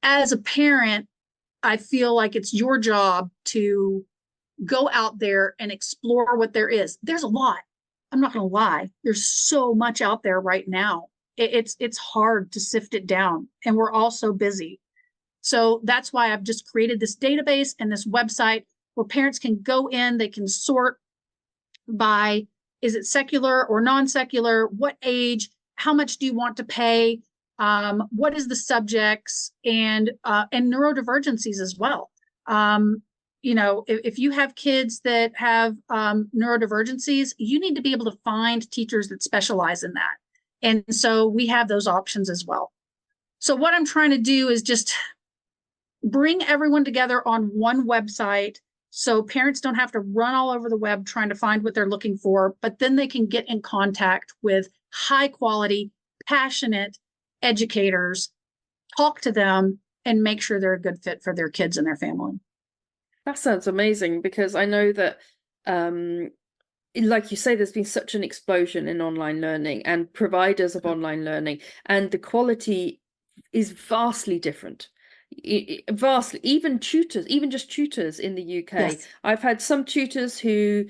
B: As a parent, I feel like it's your job to go out there and explore what there is. There's a lot. I'm not going to lie. There's so much out there right now. It's hard to sift it down, and we're all so busy. So that's why I've just created this database and this website where parents can go in, they can sort by, is it secular or non-secular? What age? How much do you want to pay? What is the subjects, and neurodivergencies as well. If you have kids that have neurodivergencies, you need to be able to find teachers that specialize in that. And so we have those options as well. So what I'm trying to do is just bring everyone together on one website so parents don't have to run all over the web trying to find what they're looking for, but then they can get in contact with high quality, passionate educators, talk to them, and make sure they're a good fit for their kids and their family.
A: That sounds amazing, because I know that, like you say, there's been such an explosion in online learning and providers of online learning, and the quality is vastly different. Vastly, even tutors, even just tutors in the UK.
B: Yes.
A: I've had some tutors who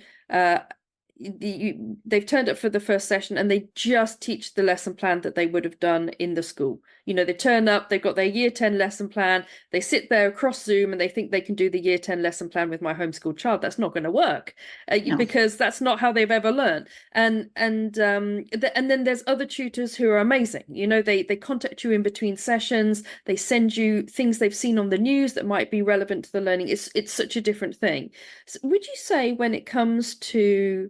A: they've turned up for the first session and they just teach the lesson plan that they would have done in the school. They turn up, they've got their year 10 lesson plan, they sit there across Zoom and they think they can do the year 10 lesson plan with my homeschool child. That's not going to work,
B: No.
A: because that's not how they've ever learned. And then there's other tutors who are amazing. They contact you in between sessions, they send you things they've seen on the news that might be relevant to the learning. It's such a different thing. So would you say, when it comes to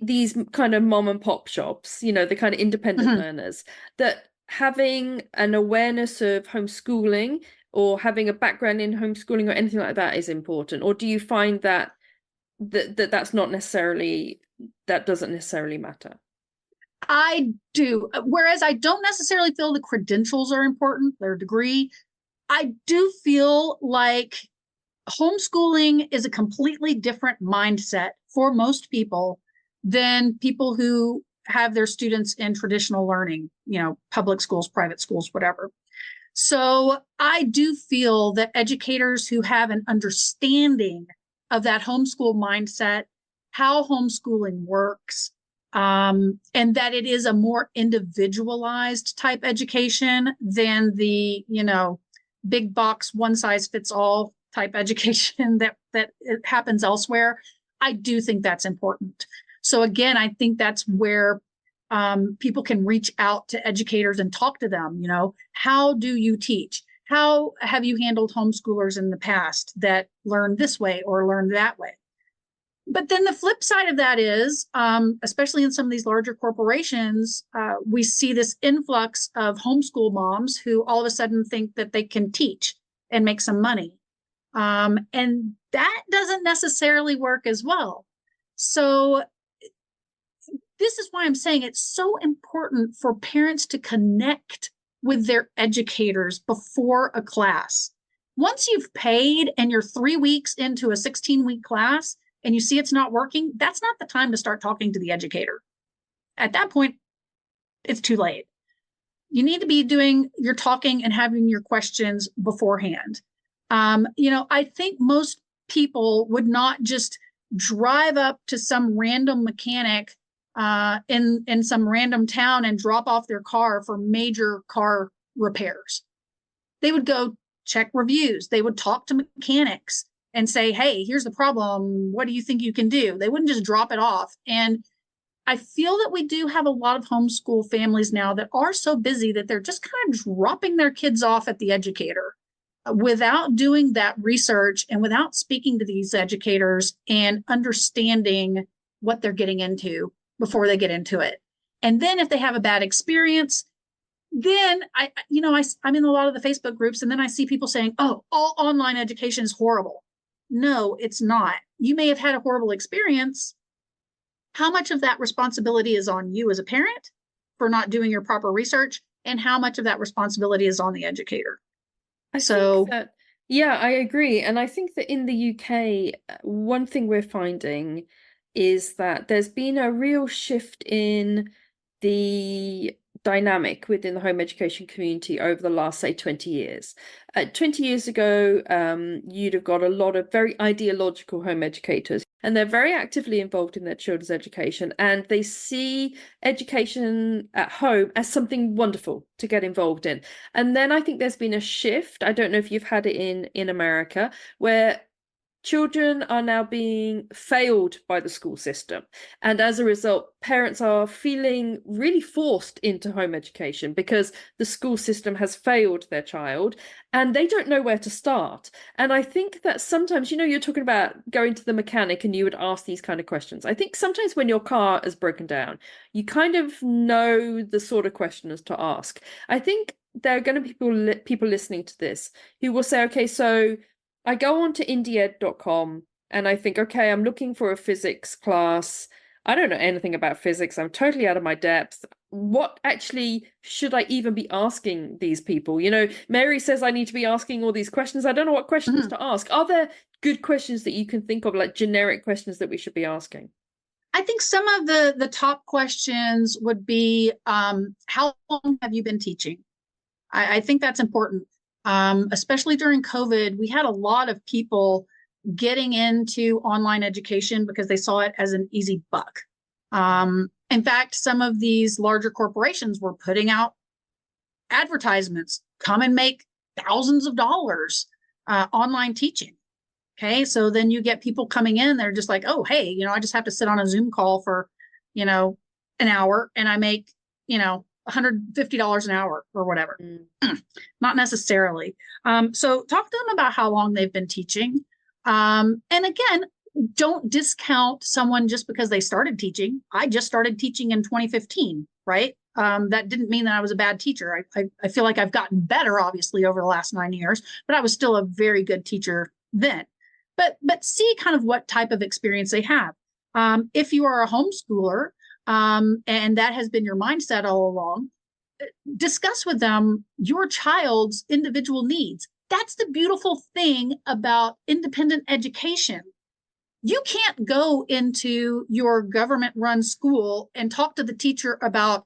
A: these kind of mom and pop shops, the kind of independent learners, that having an awareness of homeschooling or having a background in homeschooling or anything like that is important? Or do you find that that's not necessarily, that doesn't necessarily matter?
B: I do. Whereas I don't necessarily feel the credentials are important, their degree. I do feel like homeschooling is a completely different mindset for most people than people who have their students in traditional learning, public schools, private schools, whatever. So I do feel that educators who have an understanding of that homeschool mindset, how homeschooling works, and that it is a more individualized type education than the, big box, one size fits all type education that it happens elsewhere. I do think that's important. So again, I think that's where people can reach out to educators and talk to them. How do you teach? How have you handled homeschoolers in the past that learned this way or learned that way? But then the flip side of that is, especially in some of these larger corporations, we see this influx of homeschool moms who all of a sudden think that they can teach and make some money. And that doesn't necessarily work as well. So this is why I'm saying it's so important for parents to connect with their educators before a class. Once you've paid and you're 3 weeks into a 16-week class and you see it's not working, that's not the time to start talking to the educator. At that point, it's too late. You need to be doing your talking and having your questions beforehand. I think most people would not just drive up to some random mechanic in some random town and drop off their car for major car repairs. They would go check reviews. They would talk to mechanics and say, hey, here's the problem. What do you think you can do? They wouldn't just drop it off. And I feel that we do have a lot of homeschool families now that are so busy that they're just kind of dropping their kids off at the educator without doing that research and without speaking to these educators and understanding what they're getting into before they get into it. And then if they have a bad experience, then I'm in a lot of the Facebook groups, and then I see people saying, oh, all online education is horrible. No, it's not. You may have had a horrible experience. How much of that responsibility is on you as a parent for not doing your proper research, and how much of that responsibility is on the educator?
A: Yeah, I agree. And I think that in the UK, one thing we're finding is that there's been a real shift in the dynamic within the home education community over the last, say, 20 years. 20 years ago, you'd have got a lot of very ideological home educators, and they're very actively involved in their children's education, and they see education at home as something wonderful to get involved in. And then I think there's been a shift. I don't know if you've had it in America, where children are now being failed by the school system. And as a result, parents are feeling really forced into home education because the school system has failed their child and they don't know where to start. And I think that sometimes, you're talking about going to the mechanic and you would ask these kind of questions. I think sometimes when your car is broken down, you kind of know the sort of questions to ask. I think there are going to be people listening to this who will say, okay, so I go on to IndyEd.com and I think, okay, I'm looking for a physics class. I don't know anything about physics. I'm totally out of my depth. What actually should I even be asking these people? Mary says I need to be asking all these questions. I don't know what questions to ask. Are there good questions that you can think of, like generic questions that we should be asking?
B: I think some of the top questions would be, how long have you been teaching? I think that's important. Especially during COVID, we had a lot of people getting into online education because they saw it as an easy buck. In fact, some of these larger corporations were putting out advertisements, come and make thousands of dollars online teaching. Okay, so then you get people coming in, they're just like, oh, hey, I just have to sit on a Zoom call for, an hour and I make, $150 an hour or whatever. Not necessarily. So talk to them about how long they've been teaching. And again, don't discount someone just because they started teaching. I just started teaching in 2015, right? That didn't mean that I was a bad teacher. I feel like I've gotten better, obviously, over the last 9 years, but I was still a very good teacher then. But see kind of what type of experience they have. If you are a homeschooler, and that has been your mindset all along, discuss with them your child's individual needs. That's the beautiful thing about independent education. You can't go into your government-run school and talk to the teacher about,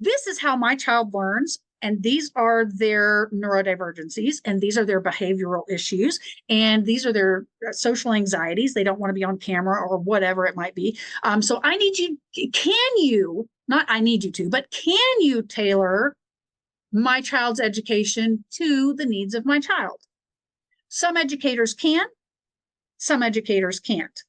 B: this is how my child learns, and these are their neurodivergencies, and these are their behavioral issues, and these are their social anxieties. They don't want to be on camera or whatever it might be. So I need you, not I need you to, but can you tailor my child's education to the needs of my child? Some educators can, some educators can't.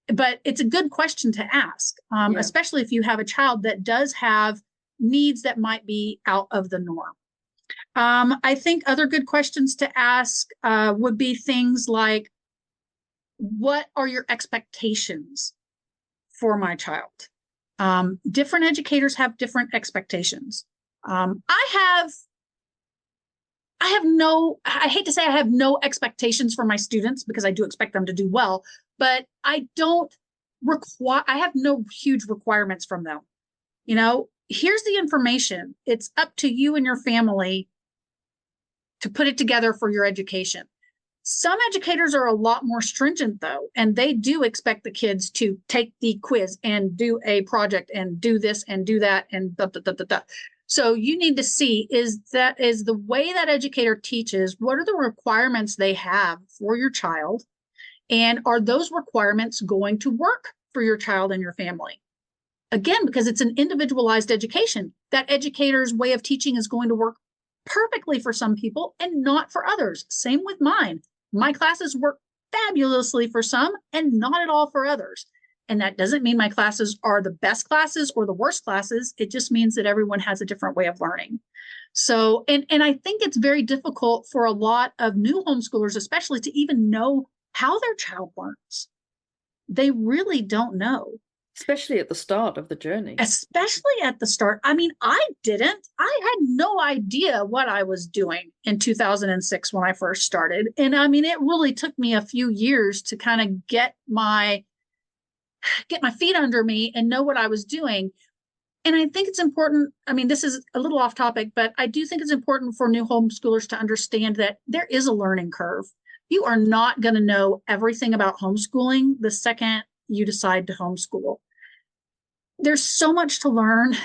B: But it's a good question to ask, especially if you have a child that does have needs that might be out of the norm. I think other good questions to ask would be things like, what are your expectations for my child? Different educators have different expectations. I hate to say I have no expectations for my students because I do expect them to do well, but I don't I have no huge requirements from them. Here's the information. It's up to you and your family to put it together for your education. Some educators are a lot more stringent, though, and they do expect the kids to take the quiz and do a project and do this and do that and da, da, da, da, da. So you need to see, is the way that educator teaches, what are the requirements they have for your child? And are those requirements going to work for your child and your family? Again, because it's an individualized education, that educator's way of teaching is going to work perfectly for some people and not for others. Same with mine. My classes work fabulously for some and not at all for others. And that doesn't mean my classes are the best classes or the worst classes. It just means that everyone has a different way of learning. So, and I think it's very difficult for a lot of new homeschoolers, especially, to even know how their child learns. They really don't know.
A: Especially at the start of the journey.
B: Especially at the start. I mean, I didn't. I had no idea what I was doing in 2006 when I first started. And I mean, it really took me a few years to kind of get my feet under me and know what I was doing. And I think it's important. I mean, this is a little off topic, but I do think it's important for new homeschoolers to understand that there is a learning curve. You are not going to know everything about homeschooling the second you decide to homeschool. There's so much to learn,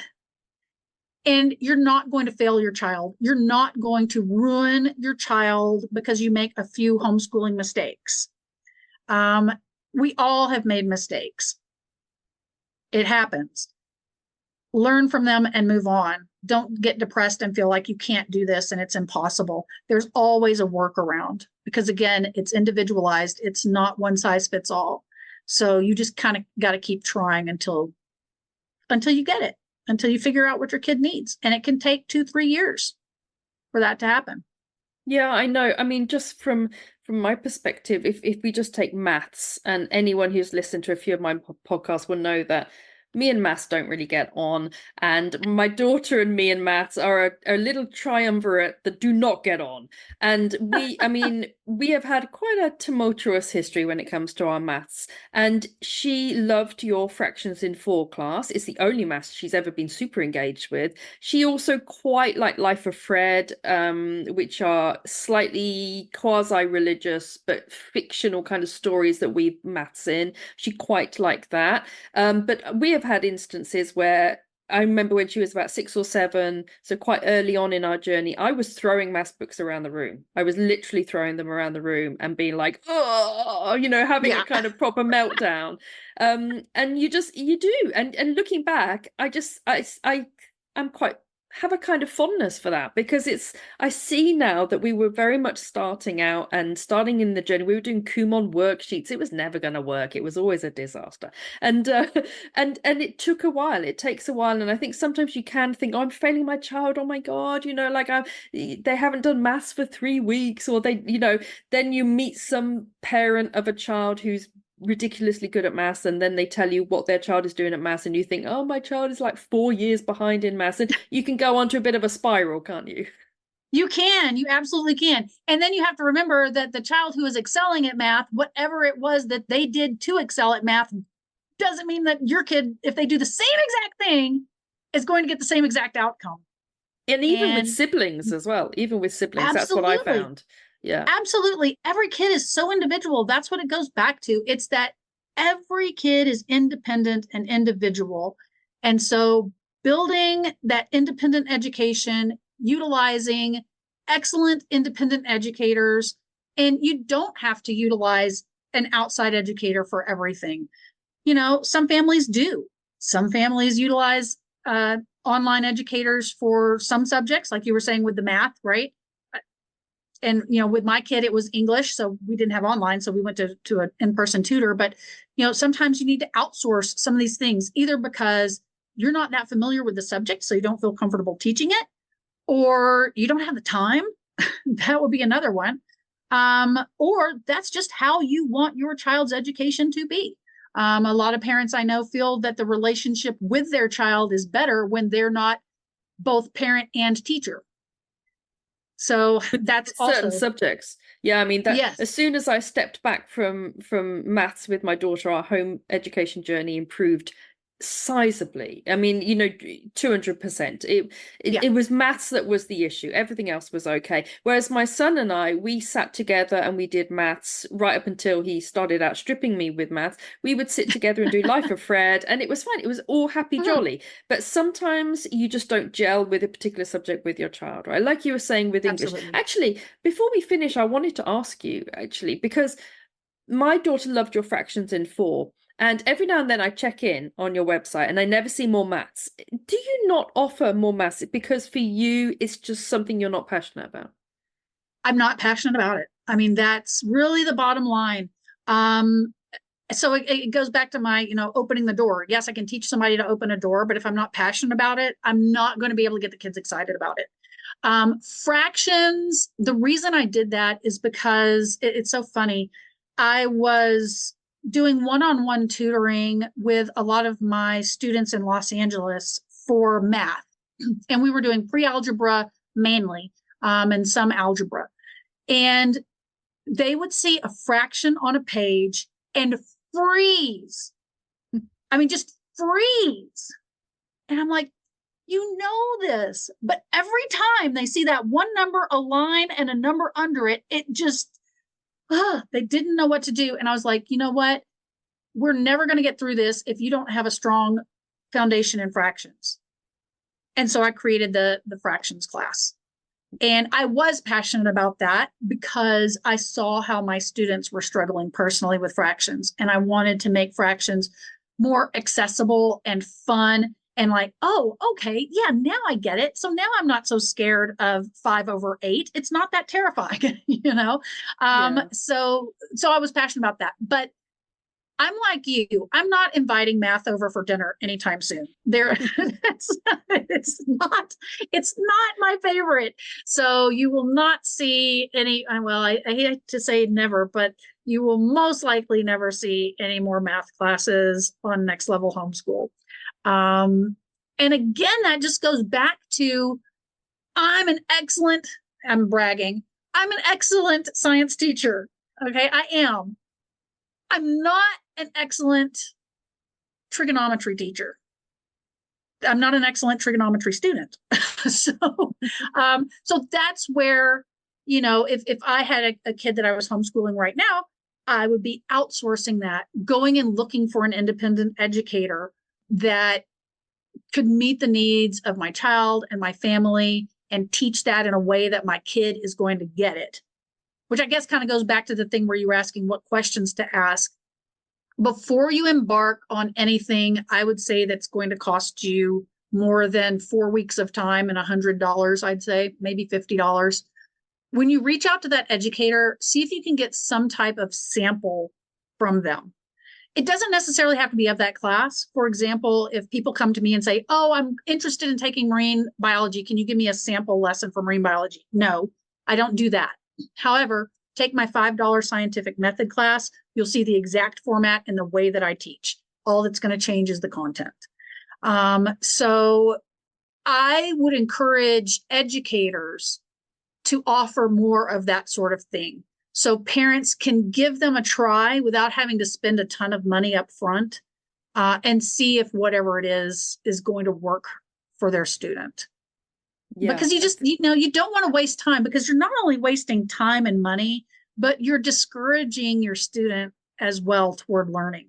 B: and you're not going to fail your child. You're not going to ruin your child because you make a few homeschooling mistakes. We all have made mistakes. It happens. Learn from them and move on. Don't get depressed and feel like you can't do this and it's impossible. There's always a workaround because, again, it's individualized. It's not one size fits all. So you just kind of got to keep trying until you get it, until you figure out what your kid needs. And it can take 2-3 years for that to happen.
A: Yeah, I know. I mean, just from my perspective, if we just take maths, and anyone who's listened to a few of my podcasts will know that me and maths don't really get on, and my daughter and me and maths are a little triumvirate that do not get on. And we have had quite a tumultuous history when it comes to our maths. And she loved your fractions in 4 class. It's the only maths she's ever been super engaged with. She also quite liked Life of Fred, which are slightly quasi-religious but fictional kind of stories that weave maths in. She quite liked that. But we have had instances where I remember when she was about 6 or 7, so quite early on in our journey, I was throwing maths books around the room. I was literally throwing them around the room and being like, oh, having a kind of proper meltdown. And you do. And looking back, I'm quite have a kind of fondness for that, because I see now that we were very much starting out and starting in the journey. We were doing Kumon worksheets. It was never going to work. It was always a disaster. And it took a while. It takes a while. And I think sometimes you can think, oh, I'm failing my child. Oh my God, they haven't done maths for 3 weeks, or then you meet some parent of a child who's ridiculously good at maths, and then they tell you what their child is doing at maths, and you think, oh, my child is like 4 years behind in maths. And you can go onto a bit of a spiral, can't you?
B: You absolutely can. And then you have to remember that the child who is excelling at math, whatever it was that they did to excel at math, doesn't mean that your kid, if they do the same exact thing, is going to get the same exact outcome.
A: And even with siblings as well, that's what I found. Yeah,
B: absolutely. Every kid is so individual. That's what it goes back to. It's that every kid is independent and individual. And so building that independent education, utilizing excellent independent educators, and you don't have to utilize an outside educator for everything. Some families do. Some families utilize online educators for some subjects, like you were saying with the math, right? And, with my kid, it was English, so we didn't have online. So we went to an in-person tutor. But, sometimes you need to outsource some of these things, either because you're not that familiar with the subject, so you don't feel comfortable teaching it, or you don't have the time. That would be another one. Or that's just how you want your child's education to be. A lot of parents I know feel that the relationship with their child is better when they're not both parent and teacher. So that's
A: Certain
B: also,
A: subjects. Yeah, I mean that
B: yes.
A: as soon as I stepped back from maths with my daughter, our home education journey improved sizably. I mean, 200%.
B: Yeah.
A: It was maths that was the issue. Everything else was okay. Whereas my son and I, we sat together and we did maths right up until he started outstripping me with maths. We would sit together and do Life of Fred, and it was fine. It was all happy
B: Mhm.
A: jolly. But sometimes you just don't gel with a particular subject with your child, right? Like you were saying with English.
B: Absolutely.
A: Actually, before we finish, I wanted to ask you, actually, because my daughter loved your fractions in four. And every now and then I check in on your website and I never see more maths. Do you not offer more maths? Because for you, it's just something you're not passionate about.
B: I'm not passionate about it. I mean, that's really the bottom line. Um, so it goes back to my, opening the door. Yes, I can teach somebody to open a door, but if I'm not passionate about it, I'm not going to be able to get the kids excited about it. Fractions, the reason I did that is because it's so funny. I was doing one-on-one tutoring with a lot of my students in Los Angeles for math. And we were doing pre-algebra mainly, and some algebra. And they would see a fraction on a page and freeze. I mean, just freeze. And I'm like, you know this. But every time they see that one number, a line, and a number under it, it just, they didn't know what to do. And I was like, you know what? We're never going to get through this if you don't have a strong foundation in fractions. And so I created the fractions class. And I was passionate about that because I saw how my students were struggling personally with fractions. And I wanted to make fractions more accessible and fun and like, oh, okay, yeah, now I get it. So now I'm not so scared of 5/8. It's not that terrifying, you know?
A: Yeah.
B: So I was passionate about that. But I'm like you. I'm not inviting math over for dinner anytime soon. It's not my favorite. So you will not see any, well, I hate to say never, but you will most likely never see any more math classes on Next Level Homeschool. And again, that just goes back to I'm bragging, I'm an excellent science teacher. Okay, I am. I'm not an excellent trigonometry teacher. I'm not an excellent trigonometry student. so, so that's where, if I had a kid that I was homeschooling right now, I would be outsourcing that, going and looking for an independent educator that could meet the needs of my child and my family and teach that in a way that my kid is going to get it, which I guess kind of goes back to the thing where you were asking what questions to ask. Before you embark on anything, I would say that's going to cost you more than 4 weeks of time and $100, I'd say, maybe $50. When you reach out to that educator, see if you can get some type of sample from them. It doesn't necessarily have to be of that class. For example, if people come to me and say, oh, I'm interested in taking marine biology, can you give me a sample lesson for marine biology? No, I don't do that. However, take my $5 scientific method class. You'll see the exact format and the way that I teach. All that's going to change is the content. So I would encourage educators to offer more of that sort of thing, so parents can give them a try without having to spend a ton of money up front, and see if whatever it is going to work for their student.
A: Yeah.
B: Because you don't want to waste time, because you're not only wasting time and money, but you're discouraging your student as well toward learning.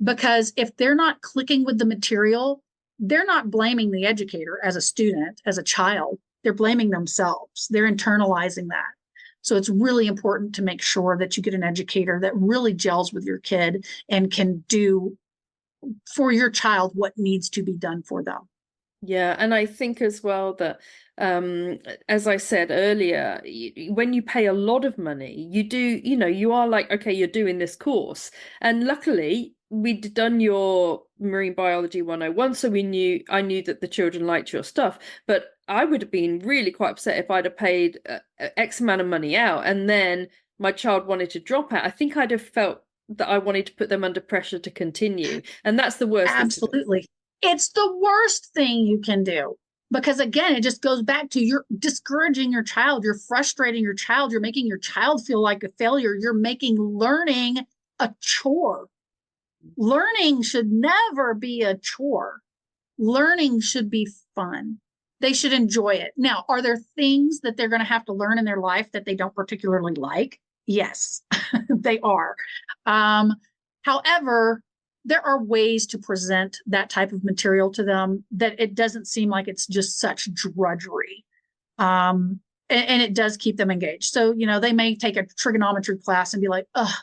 B: Because if they're not clicking with the material, they're not blaming the educator as a student, as a child. They're blaming themselves. They're internalizing that. So it's really important to make sure that you get an educator that really gels with your kid and can do for your child what needs to be done for them.
A: Yeah, and I think as well that, as I said earlier, when you pay a lot of money, you do, you are like, okay, you're doing this course. And luckily, we'd done your Marine Biology 101, so I knew that the children liked your stuff. But I would have been really quite upset if I'd have paid X amount of money out and then my child wanted to drop out. I think I'd have felt that I wanted to put them under pressure to continue. And that's the worst, isn't it?
B: Absolutely. It's the worst thing you can do. Because again, it just goes back to you're discouraging your child, you're frustrating your child, you're making your child feel like a failure, you're making learning a chore. Learning should never be a chore. Learning should be fun. They should enjoy it. Now, are there things that they're going to have to learn in their life that they don't particularly like? Yes, they are. However, there are ways to present that type of material to them that it doesn't seem like it's just such drudgery. And it does keep them engaged. So, they may take a trigonometry class and be like, ugh,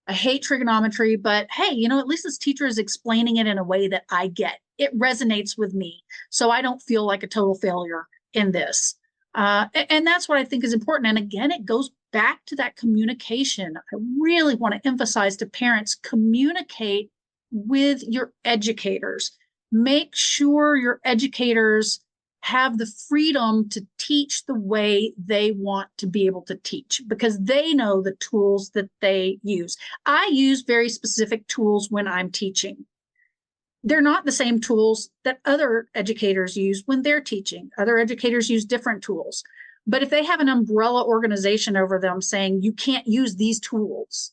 B: I hate trigonometry, but hey, at least this teacher is explaining it in a way that I get. It resonates with me. So I don't feel like a total failure in this. And that's what I think is important. And again, it goes back to that communication. I really want to emphasize to parents, communicate with your educators. Make sure your educators have the freedom to teach the way they want to be able to teach, because they know the tools that they use. I use very specific tools when I'm teaching. They're not the same tools that other educators use when they're teaching. Other educators use different tools. But if they have an umbrella organization over them saying you can't use these tools,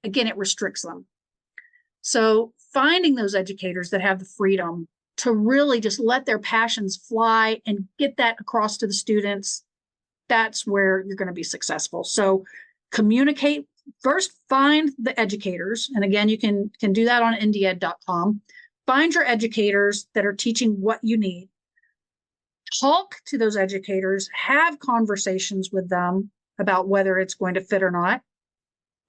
B: again, it restricts them. So finding those educators that have the freedom to really just let their passions fly and get that across to the students, that's where you're going to be successful. So communicate first, find the educators. And again, you can do that on IndyEd.com. Find your educators that are teaching what you need. Talk to those educators, have conversations with them about whether it's going to fit or not.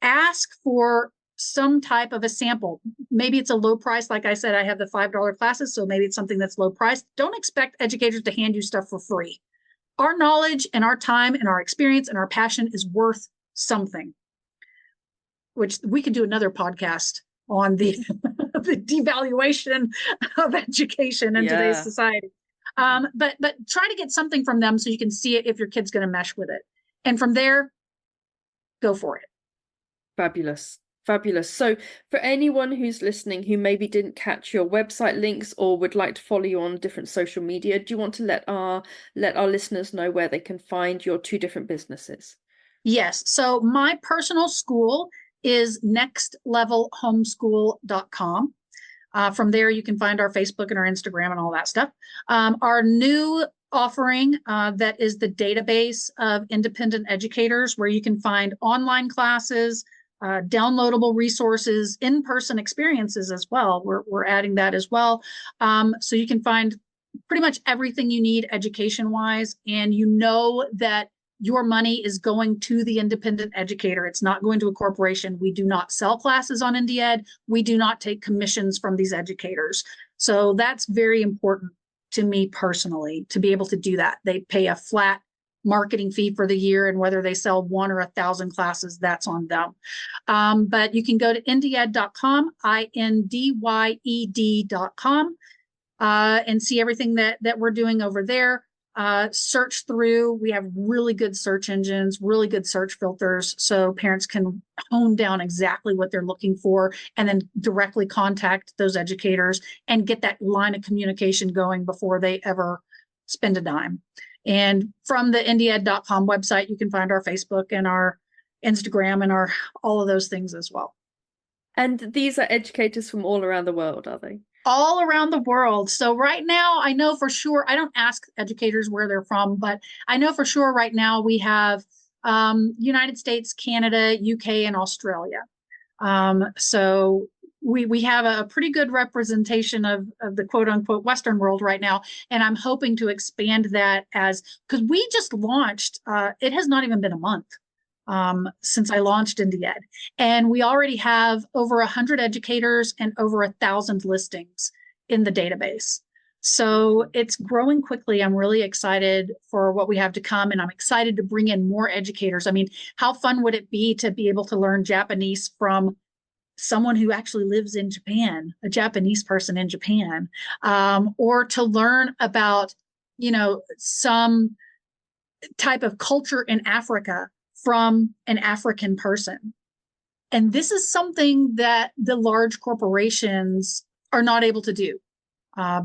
B: Ask for some type of a sample. Maybe it's a low price. Like I said, I have the $5 classes, so maybe it's something that's low price. Don't expect educators to hand you stuff for free. Our knowledge and our time and our experience and our passion is worth something, which we could do another podcast on the, the devaluation of education in today's society. But try to get something from them so you can see it if your kid's going to mesh with it. And from there, go for it.
A: Fabulous. Fabulous. So for anyone who's listening who maybe didn't catch your website links or would like to follow you on different social media, do you want to let our listeners know where they can find your two different businesses?
B: Yes. So my personal school is nextlevelhomeschool.com. From there, you can find our Facebook and our Instagram and all that stuff. Our new offering that is the database of independent educators, where you can find online classes, downloadable resources, in-person experiences as well. We're adding that as well. So you can find pretty much everything you need education-wise, and you know that your money is going to the independent educator. It's not going to a corporation. We do not sell classes on IndyEd. We do not take commissions from these educators. So that's very important to me personally, to be able to do that. They pay a flat marketing fee for the year, and whether they sell 1 or 1,000 classes, that's on them. But you can go to IndyEd.com, INDYED.com, and see everything that we're doing over there. Search through. We have really good search engines, really good search filters, so parents can hone down exactly what they're looking for and then directly contact those educators and get that line of communication going before they ever spend a dime. And from the IndyEd.com website, you can find our Facebook and our Instagram and our all of those things as well.
A: And these are educators from all around the world, are they?
B: All around the world. So right now, I know for sure, I don't ask educators where they're from, but I know for sure right now we have United States, Canada, UK, and Australia. So we have a pretty good representation of the quote unquote Western world right now. And I'm hoping to expand that because we just launched, it has not even been a month since I launched IndyEd. And we already have over 100 educators and over 1,000 listings in the database. So it's growing quickly. I'm really excited for what we have to come, and I'm excited to bring in more educators. I mean, how fun would it be to be able to learn Japanese from someone who actually lives in Japan, a Japanese person in Japan, or to learn about, some type of culture in Africa from an African person. And this is something that the large corporations are not able to do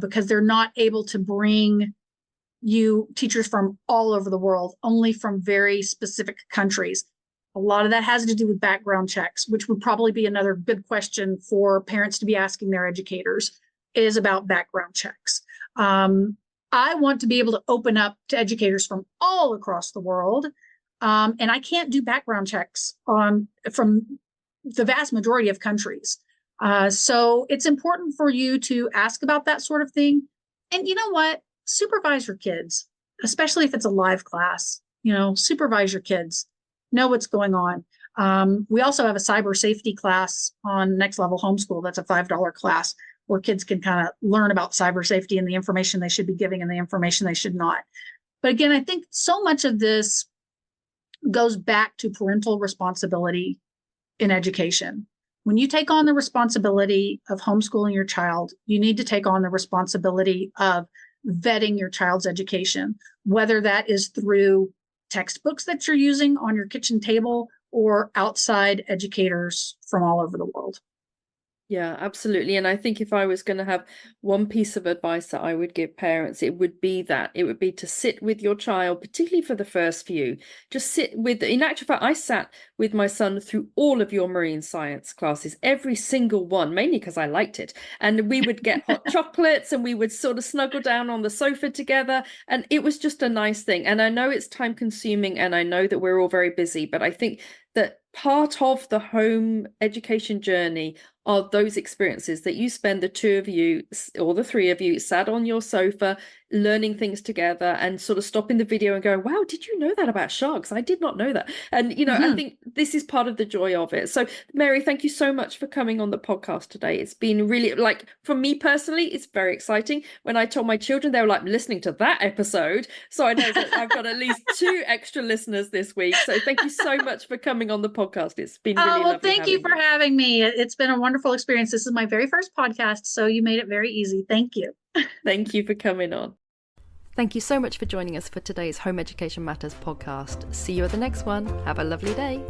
B: because they're not able to bring you teachers from all over the world, only from very specific countries. A lot of that has to do with background checks, which would probably be another good question for parents to be asking their educators, is about background checks. I want to be able to open up to educators from all across the world. And I can't do background checks from the vast majority of countries. So it's important for you to ask about that sort of thing. And you know what? Supervise your kids, especially if it's a live class. Supervise your kids, know what's going on. We also have a cyber safety class on Next Level Homeschool. That's a $5 class where kids can kind of learn about cyber safety and the information they should be giving and the information they should not. But again, I think so much of this goes back to parental responsibility in education. When you take on the responsibility of homeschooling your child, you need to take on the responsibility of vetting your child's education, whether that is through textbooks that you're using on your kitchen table or outside educators from all over the world.
A: Yeah, absolutely. And I think if I was going to have one piece of advice that I would give parents, it would be to sit with your child, particularly for the first few. Just sit with, in actual fact, I sat with my son through all of your marine science classes, every single one, mainly because I liked it. And we would get hot chocolates and we would sort of snuggle down on the sofa together. And it was just a nice thing. And I know it's time consuming and I know that we're all very busy, but I think that part of the home education journey are those experiences that you spend, the two of you or the three of you sat on your sofa learning things together and sort of stopping the video and going, wow, did you know that about sharks? I did not know that. And, I think this is part of the joy of it. So Mary, thank you so much for coming on the podcast today. It's been really, like, for me personally, it's very exciting. When I told my children, they were like listening to that episode. So I know that I've got at least 2 extra listeners this week. So thank you so much for coming on the podcast. It's been really lovely.
B: Thank you for having me. It's been a wonderful experience. This is my very first podcast, so you made it very easy. Thank you.
A: Thank you for coming on. Thank you so much for joining us for today's Home Education Matters podcast. See you at the next one. Have a lovely day.